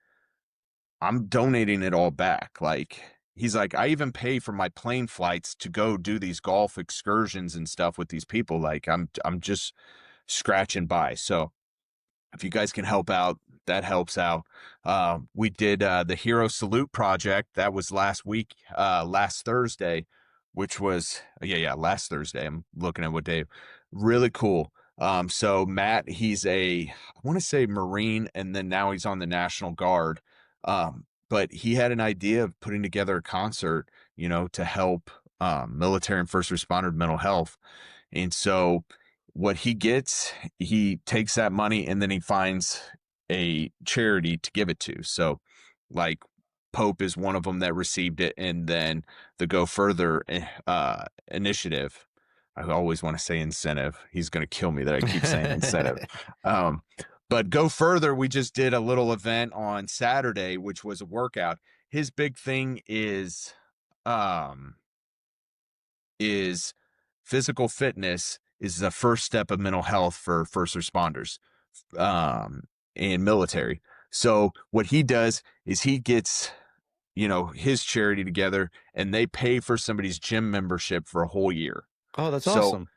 I'm donating it all back. Like, he's like, I even pay for my plane flights to go do these golf excursions and stuff with these people. Like, I'm just scratching by. So if you guys can help out, that helps out. We did the Hero Salute Project. That was last week, last Thursday, which was, last Thursday. I'm looking at what day. Really cool. So Matt, he's I want to say Marine, and then now he's on the National Guard. But he had an idea of putting together a concert, you know, to help military and first responder mental health. And so what he gets, he takes that money and then he finds a charity to give it to. So like Pope is one of them that received it. And then the Go Further initiative, I always want to say incentive. He's going to kill me that I keep saying incentive. But Go Further, we just did a little event on Saturday, which was a workout. His big thing is physical fitness is the first step of mental health for first responders and military. So what he does is he gets, you know, his charity together, and they pay for somebody's gym membership for a whole year. Oh, that's awesome.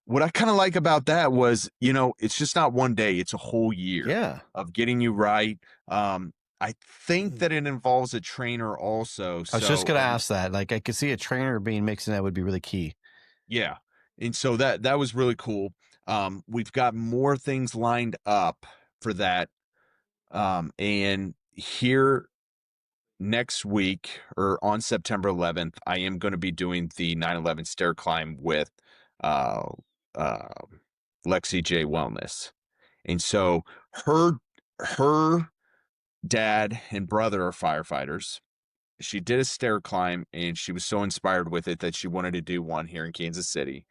What I kind of like about that was, you know, it's just not one day, it's a whole year of getting you right. I think that it involves a trainer also. I was just going to ask that. Like, I could see a trainer being mixed in. That would be really key. Yeah. And so that was really cool. We've got more things lined up for that. And here next week, or on September 11th, I am going to be doing the 9/11 stair climb with Lexi J Wellness. And so her dad and brother are firefighters. She did a stair climb, and she was so inspired with it that she wanted to do one here in Kansas City.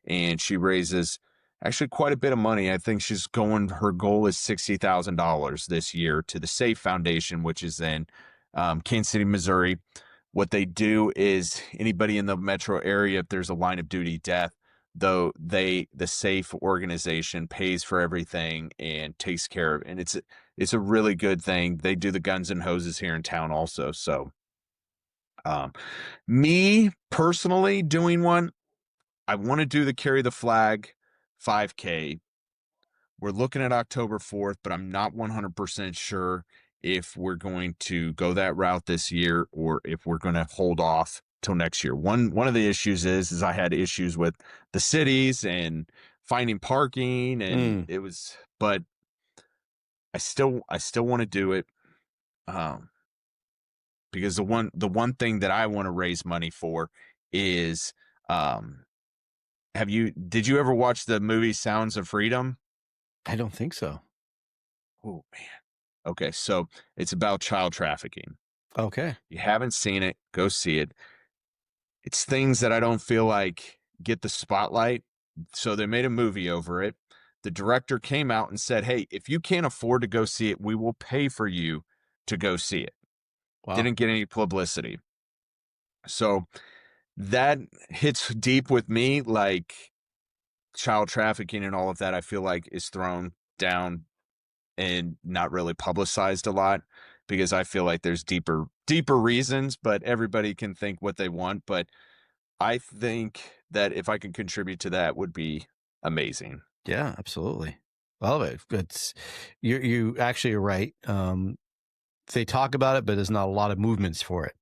And she raises actually quite a bit of money. I think her goal is $60,000 this year to the SAFE Foundation, which is in Kansas City, Missouri. What they do is anybody in the metro area, if there's a line of duty death, though the SAFE organization pays for everything and takes care of it. And it's a really good thing. They do the guns and hoses here in town also. So me personally doing one, I want to do the Carry the Flag 5K. We're looking at October 4th, but I'm not 100% sure if we're going to go that route this year or if we're going to hold off till next year. One of the issues is I had issues with the cities and finding parking, and but I still want to do it. Because the one thing that I want to raise money for is, did you ever watch the movie Sounds of Freedom? I don't think so. Oh man. Okay. So it's about child trafficking. Okay. You haven't seen it, go see it. It's things that I don't feel like get the spotlight. So they made a movie over it. The director came out and said, "Hey, if you can't afford to go see it, we will pay for you to go see it." Wow. Didn't get any publicity. So that hits deep with me, like child trafficking and all of that, I feel like is thrown down and not really publicized a lot, because I feel like there's deeper reasons, but everybody can think what they want. But I think that if I could contribute to that would be amazing. Yeah, absolutely. I love it. It's you actually are right. They talk about it, but there's not a lot of movements for it,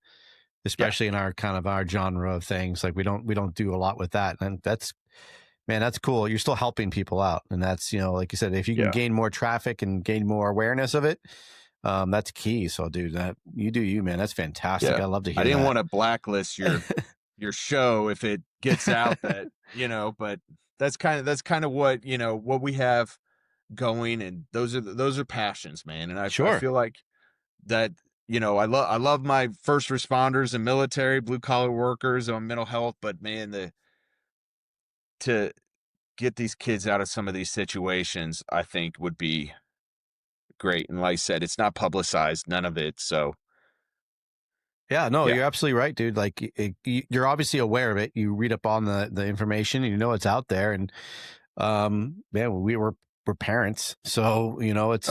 especially in our kind of our genre of things. Like we don't do a lot with that. And that's, man, that's cool. You're still helping people out. And that's, like you said, if you can gain more traffic and gain more awareness of it, that's key. So dude, that you do you, man. That's fantastic. I love to hear that. I didn't want to blacklist your show if it gets out that, but that's kind of what, what we have going, and those are passions, man. And I feel like that, I love my first responders and military, blue collar workers on mental health, but man, to get these kids out of some of these situations, I think would be great. And like I said, it's not publicized, none of it. So yeah, no, you're absolutely right, dude. Like you're obviously aware of it. You read up on the information and it's out there. And man, we're parents, so it's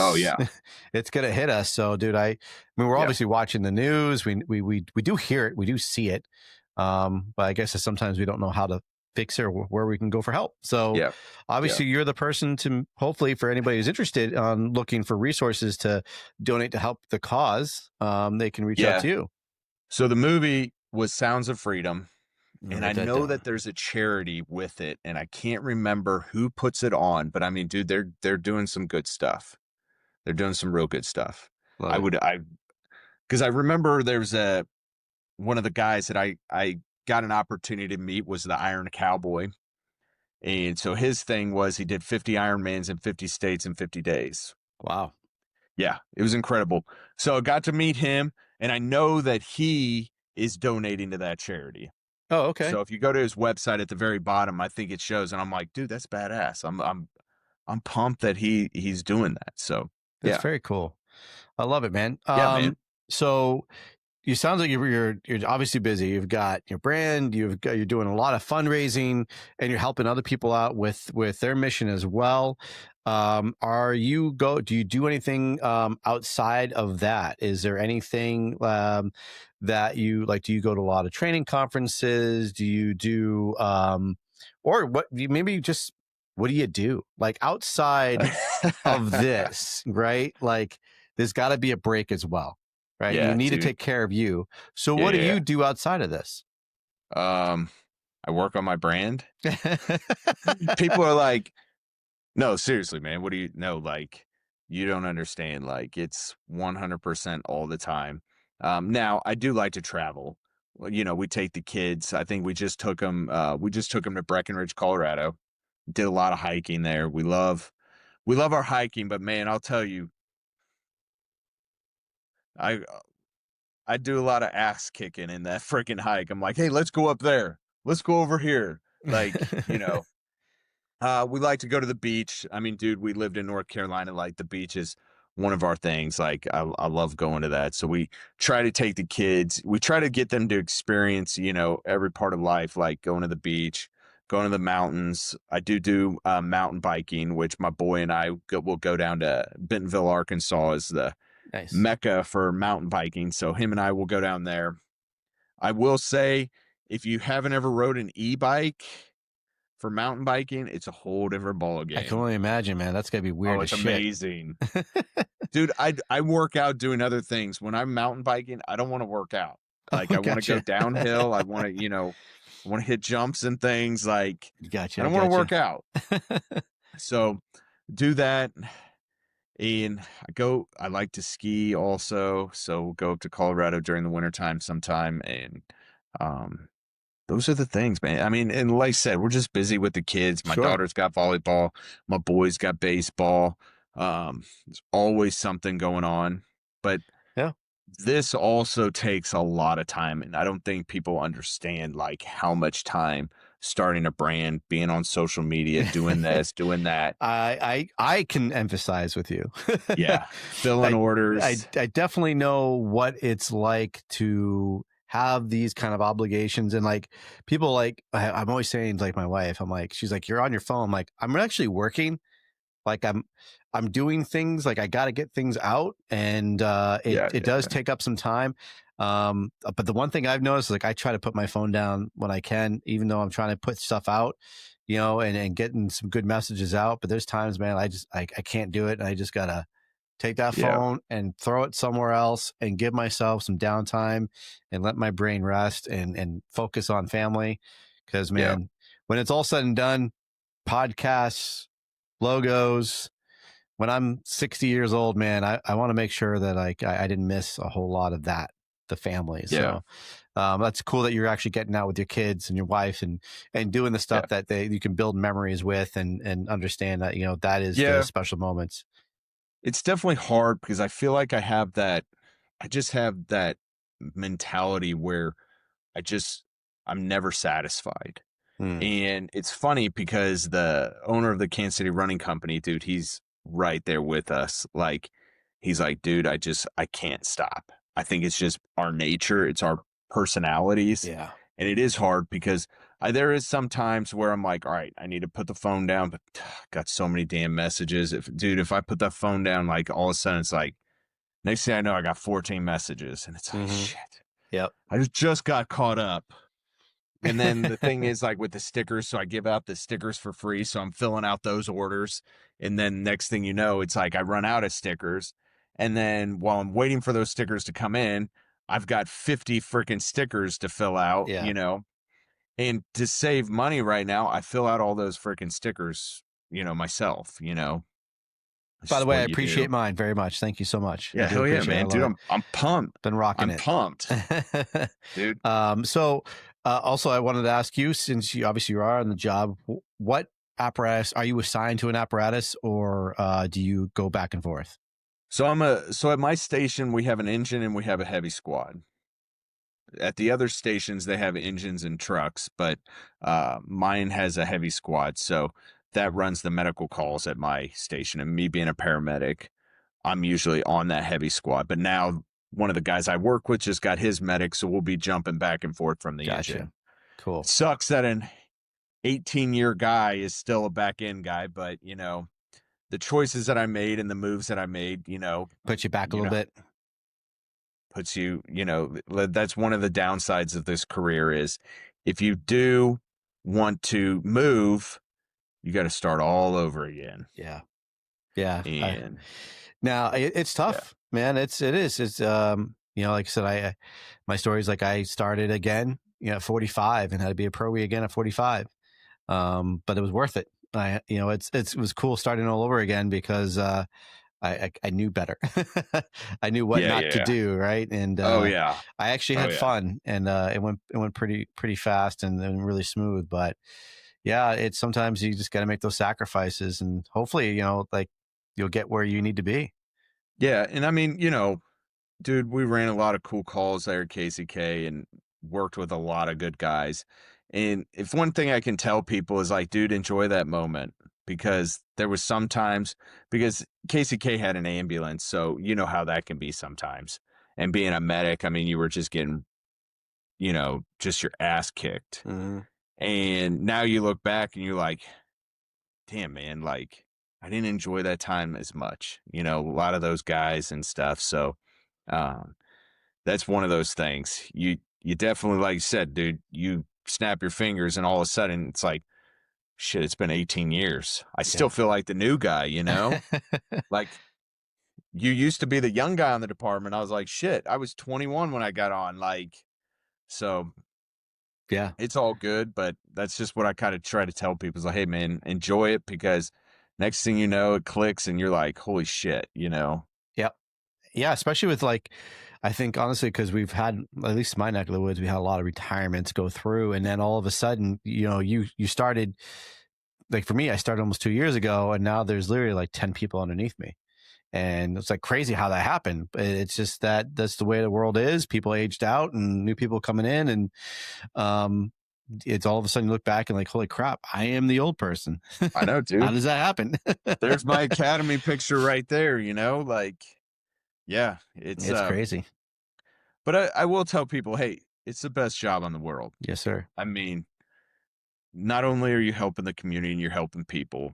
it's gonna hit us. So dude, I mean we're obviously watching the news. We do hear it, we do see it, but I guess sometimes we don't know how to fix it or where we can go for help. So obviously you're the person to, hopefully, for anybody who's interested on looking for resources to donate to help the cause, they can reach out to you. So the movie was Sounds of Freedom. And I know that there's a charity with it, and I can't remember who puts it on, but I mean, dude, they're doing some good stuff. They're doing some real good stuff. Because I remember there's one of the guys that I got an opportunity to meet was the Iron Cowboy. And so his thing was he did 50 Ironmans in 50 states in 50 days. Wow. Yeah, it was incredible. So I got to meet him, and I know that he is donating to that charity. Oh, okay. So if you go to his website at the very bottom, I think it shows, and I'm like, dude, that's badass. I'm pumped that he's doing that. So that's very cool. I love it, man. Man. So you sounds like you're obviously busy. You've got your brand, you're doing a lot of fundraising, and you're helping other people out with their mission as well. Do you do anything outside of that? Is there anything that you like? Do you go to a lot of training conferences? Do you do or what? Maybe just what do you do like outside of this? Right? Like there's got to be a break as well. Right. Yeah, you need to take care of you. So what do you do outside of this? I work on my brand. People are like, no, seriously, man. What do you know? Like, you don't understand. Like, it's 100% all the time. Now I do like to travel. We take the kids. I think we just took them to Breckenridge, Colorado. Did a lot of hiking there. We love our hiking, but man, I'll tell you, I do a lot of ass kicking in that freaking hike. I'm like, hey, let's go up there. Let's go over here. Like, we like to go to the beach. I mean, dude, we lived in North Carolina. Like, the beach is one of our things. Like, I love going to that. So we try to take the kids. We try to get them to experience, every part of life, like going to the beach, going to the mountains. I do mountain biking, which my boy and I will go down to Bentonville, Arkansas, is the Mecca for mountain biking. So him and I will go down there. I will say, if you haven't ever rode an e-bike for mountain biking, it's a whole different ball game. I can only imagine, man. That's gotta be weird. Oh, it's amazing. Dude, I work out doing other things. When I'm mountain biking, I don't want to work out. Like, I want to go downhill. I want to, I want to hit jumps and things. Like, I don't want to work out. So do that. And I like to ski also. So we'll go up to Colorado during the wintertime sometime. And those are the things, man. I mean, and like I said, we're just busy with the kids. My daughter's got volleyball. My boy's got baseball. There's always something going on. But this also takes a lot of time, and I don't think people understand like how much time starting a brand, being on social media, doing this, doing that. I can emphasize with you. Yeah, filling orders. I definitely know what it's like to have these kind of obligations, and like people like I'm always saying, like my wife, I'm like, she's like, you're on your phone. I'm like, I'm actually working. Like I'm doing things, like I got to get things out, and it does take up some time. But the one thing I've noticed is like I try to put my phone down when I can, even though I'm trying to put stuff out, you know, and getting some good messages out. But there's times, man, I can't do it, and I just gotta take that phone and throw it somewhere else and give myself some downtime and let my brain rest and focus on family. Because man, when it's all said and done, podcasts, logos, when I'm 60 years old, man, I want to make sure that I didn't miss a whole lot of that, the family. So that's cool that you're actually getting out with your kids and your wife and doing the stuff that you can build memories with and understand that, you know, that is those special moments. It's definitely hard because I feel like I just have that mentality where I'm never satisfied. And it's funny because the owner of the Kansas City Running Company, dude, he's right there with us. Like, he's like, dude, I can't stop. I think it's just our nature. It's our personalities. Yeah. And it is hard because there is some times where I'm like, all right, I need to put the phone down, but got so many damn messages. If I put that phone down, like all of a sudden it's like, next thing I know, I got 14 messages and it's like, shit. Yep. I just got caught up. And then the thing is, like with the stickers, so I give out the stickers for free. So I'm filling out those orders. And then next thing you know, it's like I run out of stickers. And then while I'm waiting for those stickers to come in, I've got 50 freaking stickers to fill out, you know. And to save money right now, I fill out all those freaking stickers, you know, myself, you know. By the way, I appreciate mine very much. Thank you so much. Yeah, hell yeah, man. Dude, I'm pumped. Been rocking I'm pumped. Dude. So also I wanted to ask you, since you obviously are on the job, what apparatus are you assigned to? An apparatus, or do you go back and forth? So at my station we have an engine and we have a heavy squad. At the other stations they have engines and trucks, but mine has a heavy squad. So that runs the medical calls at my station, and me being a paramedic, I'm usually on that heavy squad. But now one of the guys I work with just got his medic, so we'll be jumping back and forth from the engine. Cool. It sucks that an 18-year guy is still a back end guy, but you know, the choices that I made and the moves that I made, you know, put you back a little bit. Puts you, you know, that's one of the downsides of this career is if you do want to move, you got to start all over again. Yeah. And now it's tough, man. It is. It's, you know, like I said, my story is like I started again, you know, at 45 and had to be a pro again at 45. But it was worth it. You know, it was cool starting all over again because, I knew better. I knew what not to do. Right. And, I actually had fun, and, it went pretty fast and then really smooth, but yeah, it's sometimes you just got to make those sacrifices, and hopefully, you know, like you'll get where you need to be. Yeah. And I mean, you know, dude, we ran a lot of cool calls there at KCK and worked with a lot of good guys. And if one thing I can tell people is like, dude, enjoy that moment, because there was sometimes, because KCK had an ambulance. So you know how that can be sometimes. And being a medic, I mean, you were just getting, you know, just your ass kicked. Mm-hmm. And now you look back and you're like, damn, man, like I didn't enjoy that time as much, you know, a lot of those guys and stuff. So, that's one of those things you definitely, like you said, dude, you snap your fingers and all of a sudden it's like, shit, it's been 18 years. I still feel like the new guy, you know, like you used to be the young guy on the department. I was like, shit, I was 21 when I got on, like, so yeah, it's all good. But that's just what I kind of try to tell people is like, hey man, enjoy it, because next thing you know, it clicks and you're like, holy shit, you know? Yep. Yeah. Especially with like, I think honestly, because we've had, at least my neck of the woods, we had a lot of retirements go through, and then all of a sudden, you know, you started, like for me, I started almost 2 years ago, and now there's literally like 10 people underneath me. And it's like crazy how that happened. But it's just that's the way the world is. People aged out and new people coming in, and it's all of a sudden you look back and like, holy crap, I am the old person. I know, dude. How does that happen? There's my academy picture right there, like, yeah, it's crazy. But I will tell people, hey, it's the best job in the world. Yes, sir. I mean, not only are you helping the community and you're helping people,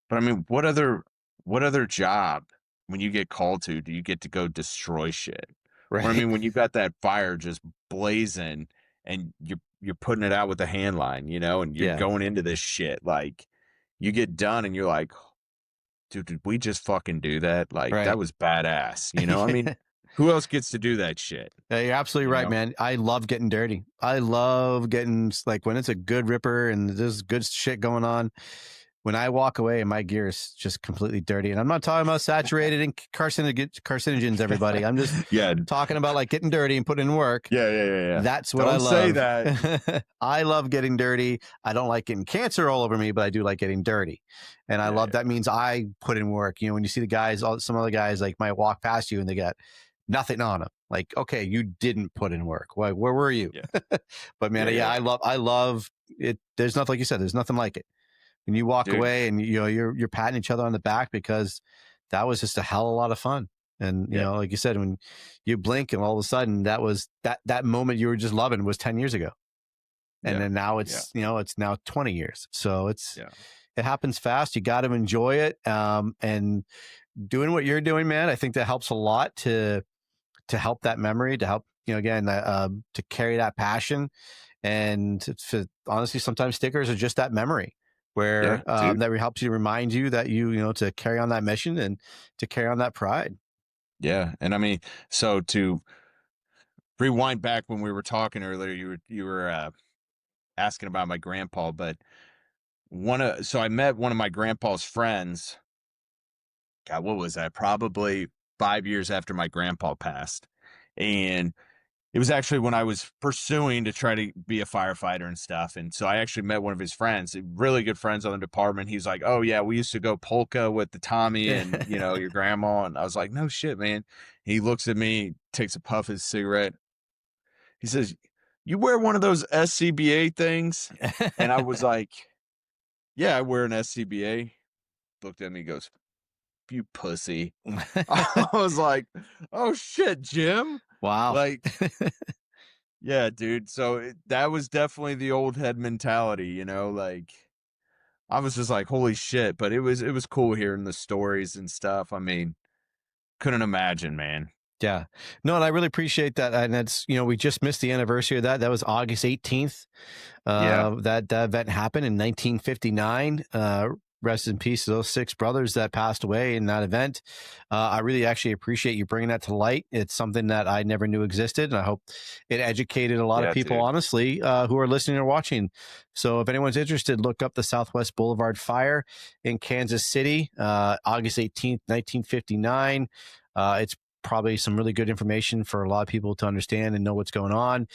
but I mean, what other job when you get called to do you get to go destroy shit? Right. Or, I mean, when you've got that fire just blazing and you're putting it out with a hand line, and you're going into this shit, like you get done and you're like, dude, did we just fucking do that? Like, that was badass. I mean, who else gets to do that shit? Yeah, you're absolutely right, man. I love getting dirty. I love getting, like, when it's a good ripper and there's good shit going on. When I walk away and my gear is just completely dirty, and I'm not talking about saturated in carcinogens, everybody. I'm just talking about like getting dirty and putting in work. Yeah. That's what I love. Don't say that. I love getting dirty. I don't like getting cancer all over me, but I do like getting dirty. And I love that means I put in work. When you see the guys, some other guys like might walk past you and they got nothing on them. Like, okay, you didn't put in work. Where were you? Yeah. But man, I love it. There's nothing, like you said, there's nothing like it. When you walk away and you're patting each other on the back because that was just a hell of a lot of fun. And like you said, when you blink and all of a sudden that was that moment you were just loving was 10 years ago. And then now it's it's now 20 years. So it happens fast. You got to enjoy it. And doing what you're doing, man, I think that helps a lot to help that memory, to help, again, to carry that passion. And honestly, sometimes stickers are just that memory where that helps you, remind you that to carry on that mission and to carry on that pride. Yeah. And I mean, so to rewind back when we were talking earlier, you were asking about my grandpa, but so I met one of my grandpa's friends. God, what was that? Probably 5 years after my grandpa passed. And it was actually when I was pursuing to try to be a firefighter and stuff. And so I actually met one of his friends, really good friends on the department. He's like, oh yeah, we used to go polka with the Tommy and, your grandma. And I was like, no shit, man. He looks at me, takes a puff of his cigarette. He says, you wear one of those SCBA things? And I was like, yeah, I wear an SCBA. Looked at me, goes, you pussy. I was like, oh shit, Jim. Wow. Like, yeah, dude. So that was definitely the old head mentality, like I was just like, holy shit. But it was cool hearing the stories and stuff. I mean, couldn't imagine, man. Yeah. No, and I really appreciate that. And that's, we just missed the anniversary of that. That was August 18th. That event happened in 1959. Rest in peace to those 6 brothers that passed away in that event. I really actually appreciate you bringing that to light. It's something that I never knew existed, and I hope it educated a lot of people, honestly, who are listening or watching. So if anyone's interested, look up the Southwest Boulevard Fire in Kansas City, August 18th, 1959. It's probably some really good information for a lot of people to understand and know what's going on.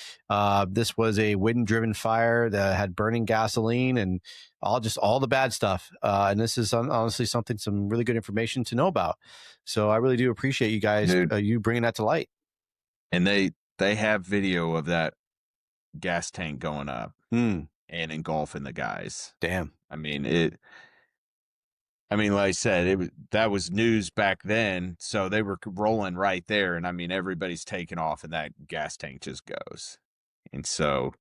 This was a wind-driven fire that had burning gasoline and all the bad stuff. And this is honestly some really good information to know about. So I really do appreciate you guys, you bringing that to light. And they have video of that gas tank going up and engulfing the guys. Damn. I mean, like I said, that was news back then, so they were rolling right there, and I mean, everybody's taking off, and that gas tank just goes, and so,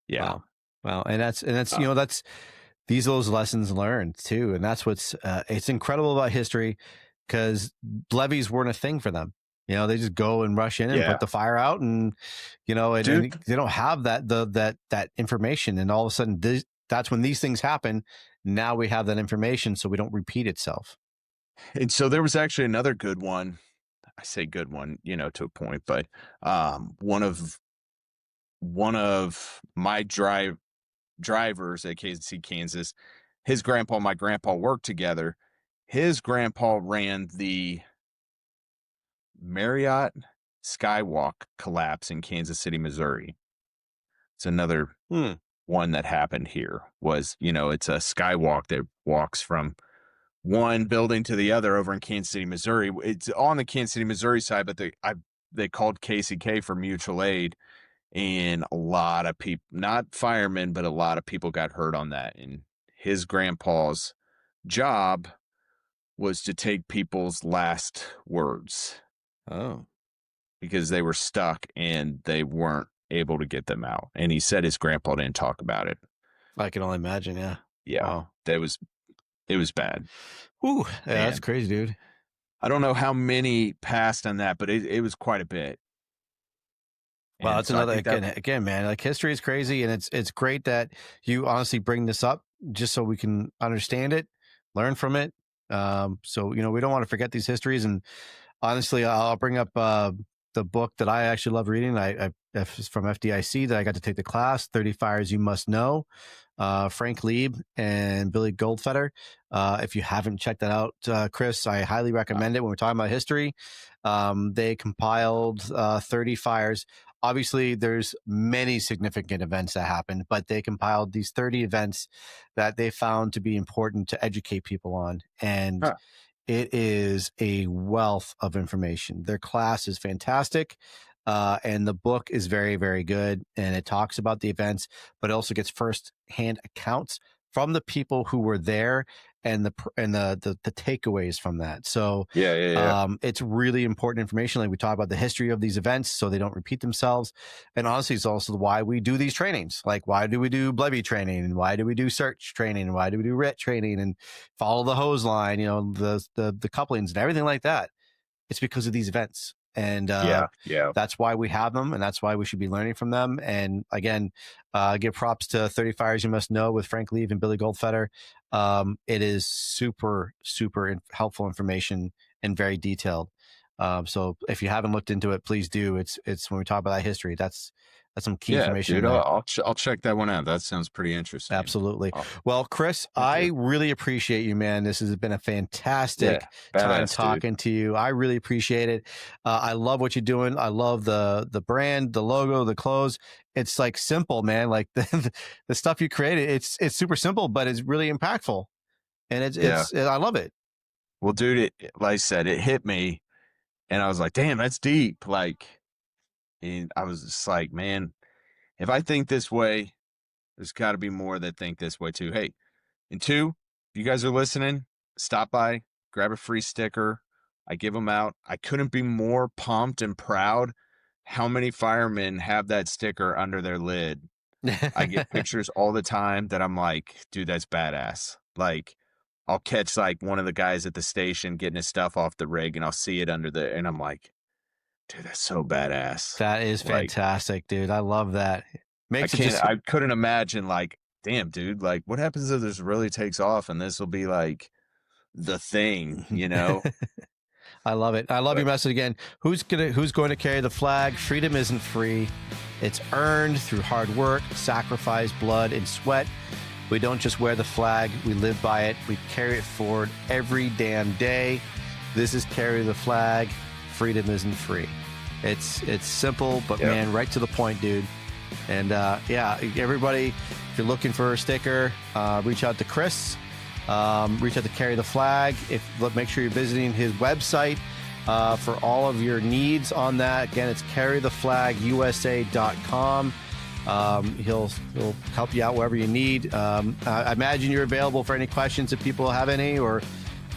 yeah, wow, and that's that's these are those lessons learned too, and that's what's it's incredible about history because levees weren't a thing for them. They just go and rush in and put the fire out, and and they don't have that information, and all of a sudden that's when these things happen. Now we have that information so we don't repeat itself. And so there was actually another good one. I say good one, to a point, but one of my drivers at KC, Kansas, his grandpa and my grandpa worked together. His grandpa ran the Marriott Skywalk collapse in Kansas City, Missouri. It's another one that happened here was, it's a skywalk that walks from one building to the other over in Kansas City, Missouri. It's on the Kansas City, Missouri side, but they called KCK for mutual aid, and a lot of people, not firemen, but a lot of people got hurt on that. And his grandpa's job was to take people's last words. Oh, because they were stuck and they weren't able to get them out. And he said his grandpa didn't talk about it. I can only imagine. Yeah. Yeah. Wow. It was bad. Ooh, yeah, that's crazy, dude. I don't know how many passed on that, but it was quite a bit. Well, that's another, again, man, like history is crazy. And it's great that you honestly bring this up just so we can understand it, learn from it. So, we don't want to forget these histories. And honestly, I'll bring up, the book that I actually love reading. It's from FDIC that I got to take the class, 30 Fires You Must Know, Frank Lieb and Billy Goldfeder. If you haven't checked that out, Chris, I highly recommend it. When we're talking about history, they compiled 30 fires. Obviously, there's many significant events that happened, but they compiled these 30 events that they found to be important to educate people on. And it is a wealth of information. Their class is fantastic. And the book is very, very good. And it talks about the events, but it also gets first-hand accounts from the people who were there and the takeaways from that. So it's really important information. Like we talk about the history of these events so they don't repeat themselves. And honestly, it's also why we do these trainings. Like why do we do Blevy training and why do we do search training and why do we do RIT training and follow the hose line, the couplings and everything like that. It's because of these events. And that's why we have them, and that's why we should be learning from them. And again, give props to 30 Fires You Must Know with Frank Lieb and Billy Goldfeder. It is super, super helpful information and very detailed. So if you haven't looked into it, please do. It's when we talk about that history, that's some key information. Dude, I'll check that one out. That sounds pretty interesting. Absolutely. Well, Chris, I really appreciate you, man. This has been a fantastic time talking to you. I really appreciate it. I love what you're doing. I love the brand, the logo, the clothes. It's like simple, man. Like the stuff you created, it's super simple, but it's really impactful. And I love it. Well, dude, like I said, it hit me and I was like, damn, that's deep. And I was just like, man, if I think this way, there's got to be more that think this way too. Hey, and two, if you guys are listening, stop by, grab a free sticker. I give them out. I couldn't be more pumped and proud how many firemen have that sticker under their lid. I get pictures all the time that I'm like, dude, that's badass. Like, I'll catch like one of the guys at the station getting his stuff off the rig and I'll see it under there. And I'm like, dude, that's so badass. That is fantastic, dude. I love that. I couldn't imagine like, damn, dude, like what happens if this really takes off and this will be like the thing, I love it. I love your message again. Who's going to carry the flag? Freedom isn't free. It's earned through hard work, sacrifice, blood, and sweat. We don't just wear the flag. We live by it. We carry it forward every damn day. This is Carry the Flag. Freedom isn't free. It's simple, but man, right to the point, dude. And everybody, if you're looking for a sticker, reach out to Chris. Reach out to Carry the Flag. Make sure you're visiting his website for all of your needs on that. Again, it's carrytheflagusa.com. He'll help you out wherever you need. I imagine you're available for any questions if people have any, or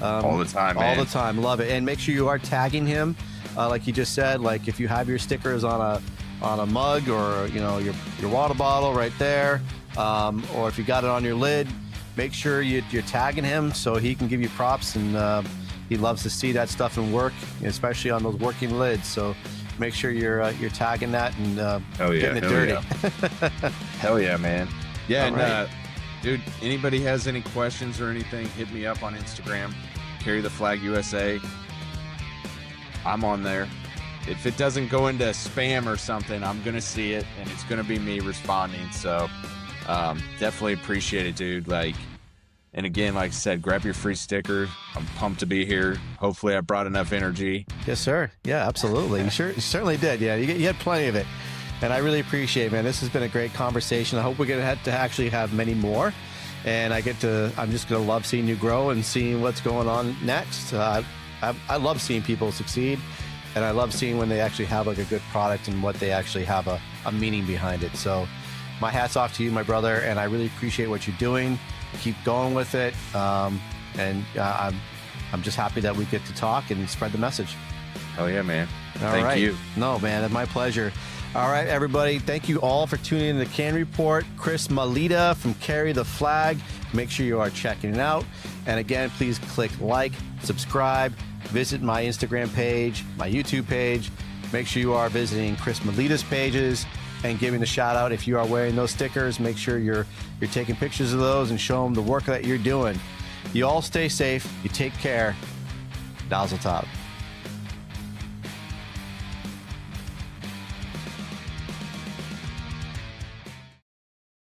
all the time, man. All the time. Love it. And make sure you are tagging him, like you just said. Like if you have your stickers on a mug or your water bottle right there, or if you got it on your lid, make sure you're tagging him so he can give you props. And he loves to see that stuff in work, especially on those working lids. So make sure you're tagging that and getting it dirty. Hell yeah, man. Yeah, all and right. Dude, anybody has any questions or anything, hit me up on Instagram, Carry the Flag USA. I'm on there. If it doesn't go into spam or something, I'm going to see it, and it's going to be me responding. So definitely appreciate it, dude. And again, like I said, grab your free sticker. I'm pumped to be here. Hopefully I brought enough energy. Yes, sir. Yeah, absolutely. You certainly did. Yeah, you had plenty of it. And I really appreciate it, man. This has been a great conversation. I hope we're going to have actually have many more. and I'm just going to love seeing you grow and seeing what's going on next. I love seeing people succeed, and I love seeing when they actually have like a good product and what they actually have a meaning behind it. So my hat's off to you, my brother, and I really appreciate what you're doing. Keep going with it. And I'm just happy that we get to talk and spread the message. Hell yeah, man. Thank you. No, man, it's my pleasure. All right, everybody. Thank you all for tuning in to the C.A.N Report. Chris Maleta from Carry the Flag. Make sure you are checking it out. And again, please click like, subscribe, visit my Instagram page, my YouTube page. Make sure you are visiting Chris Maleta's pages and giving the shout out. If you are wearing those stickers, make sure you're taking pictures of those and show them the work that you're doing. You all stay safe. You take care. Dazzle top.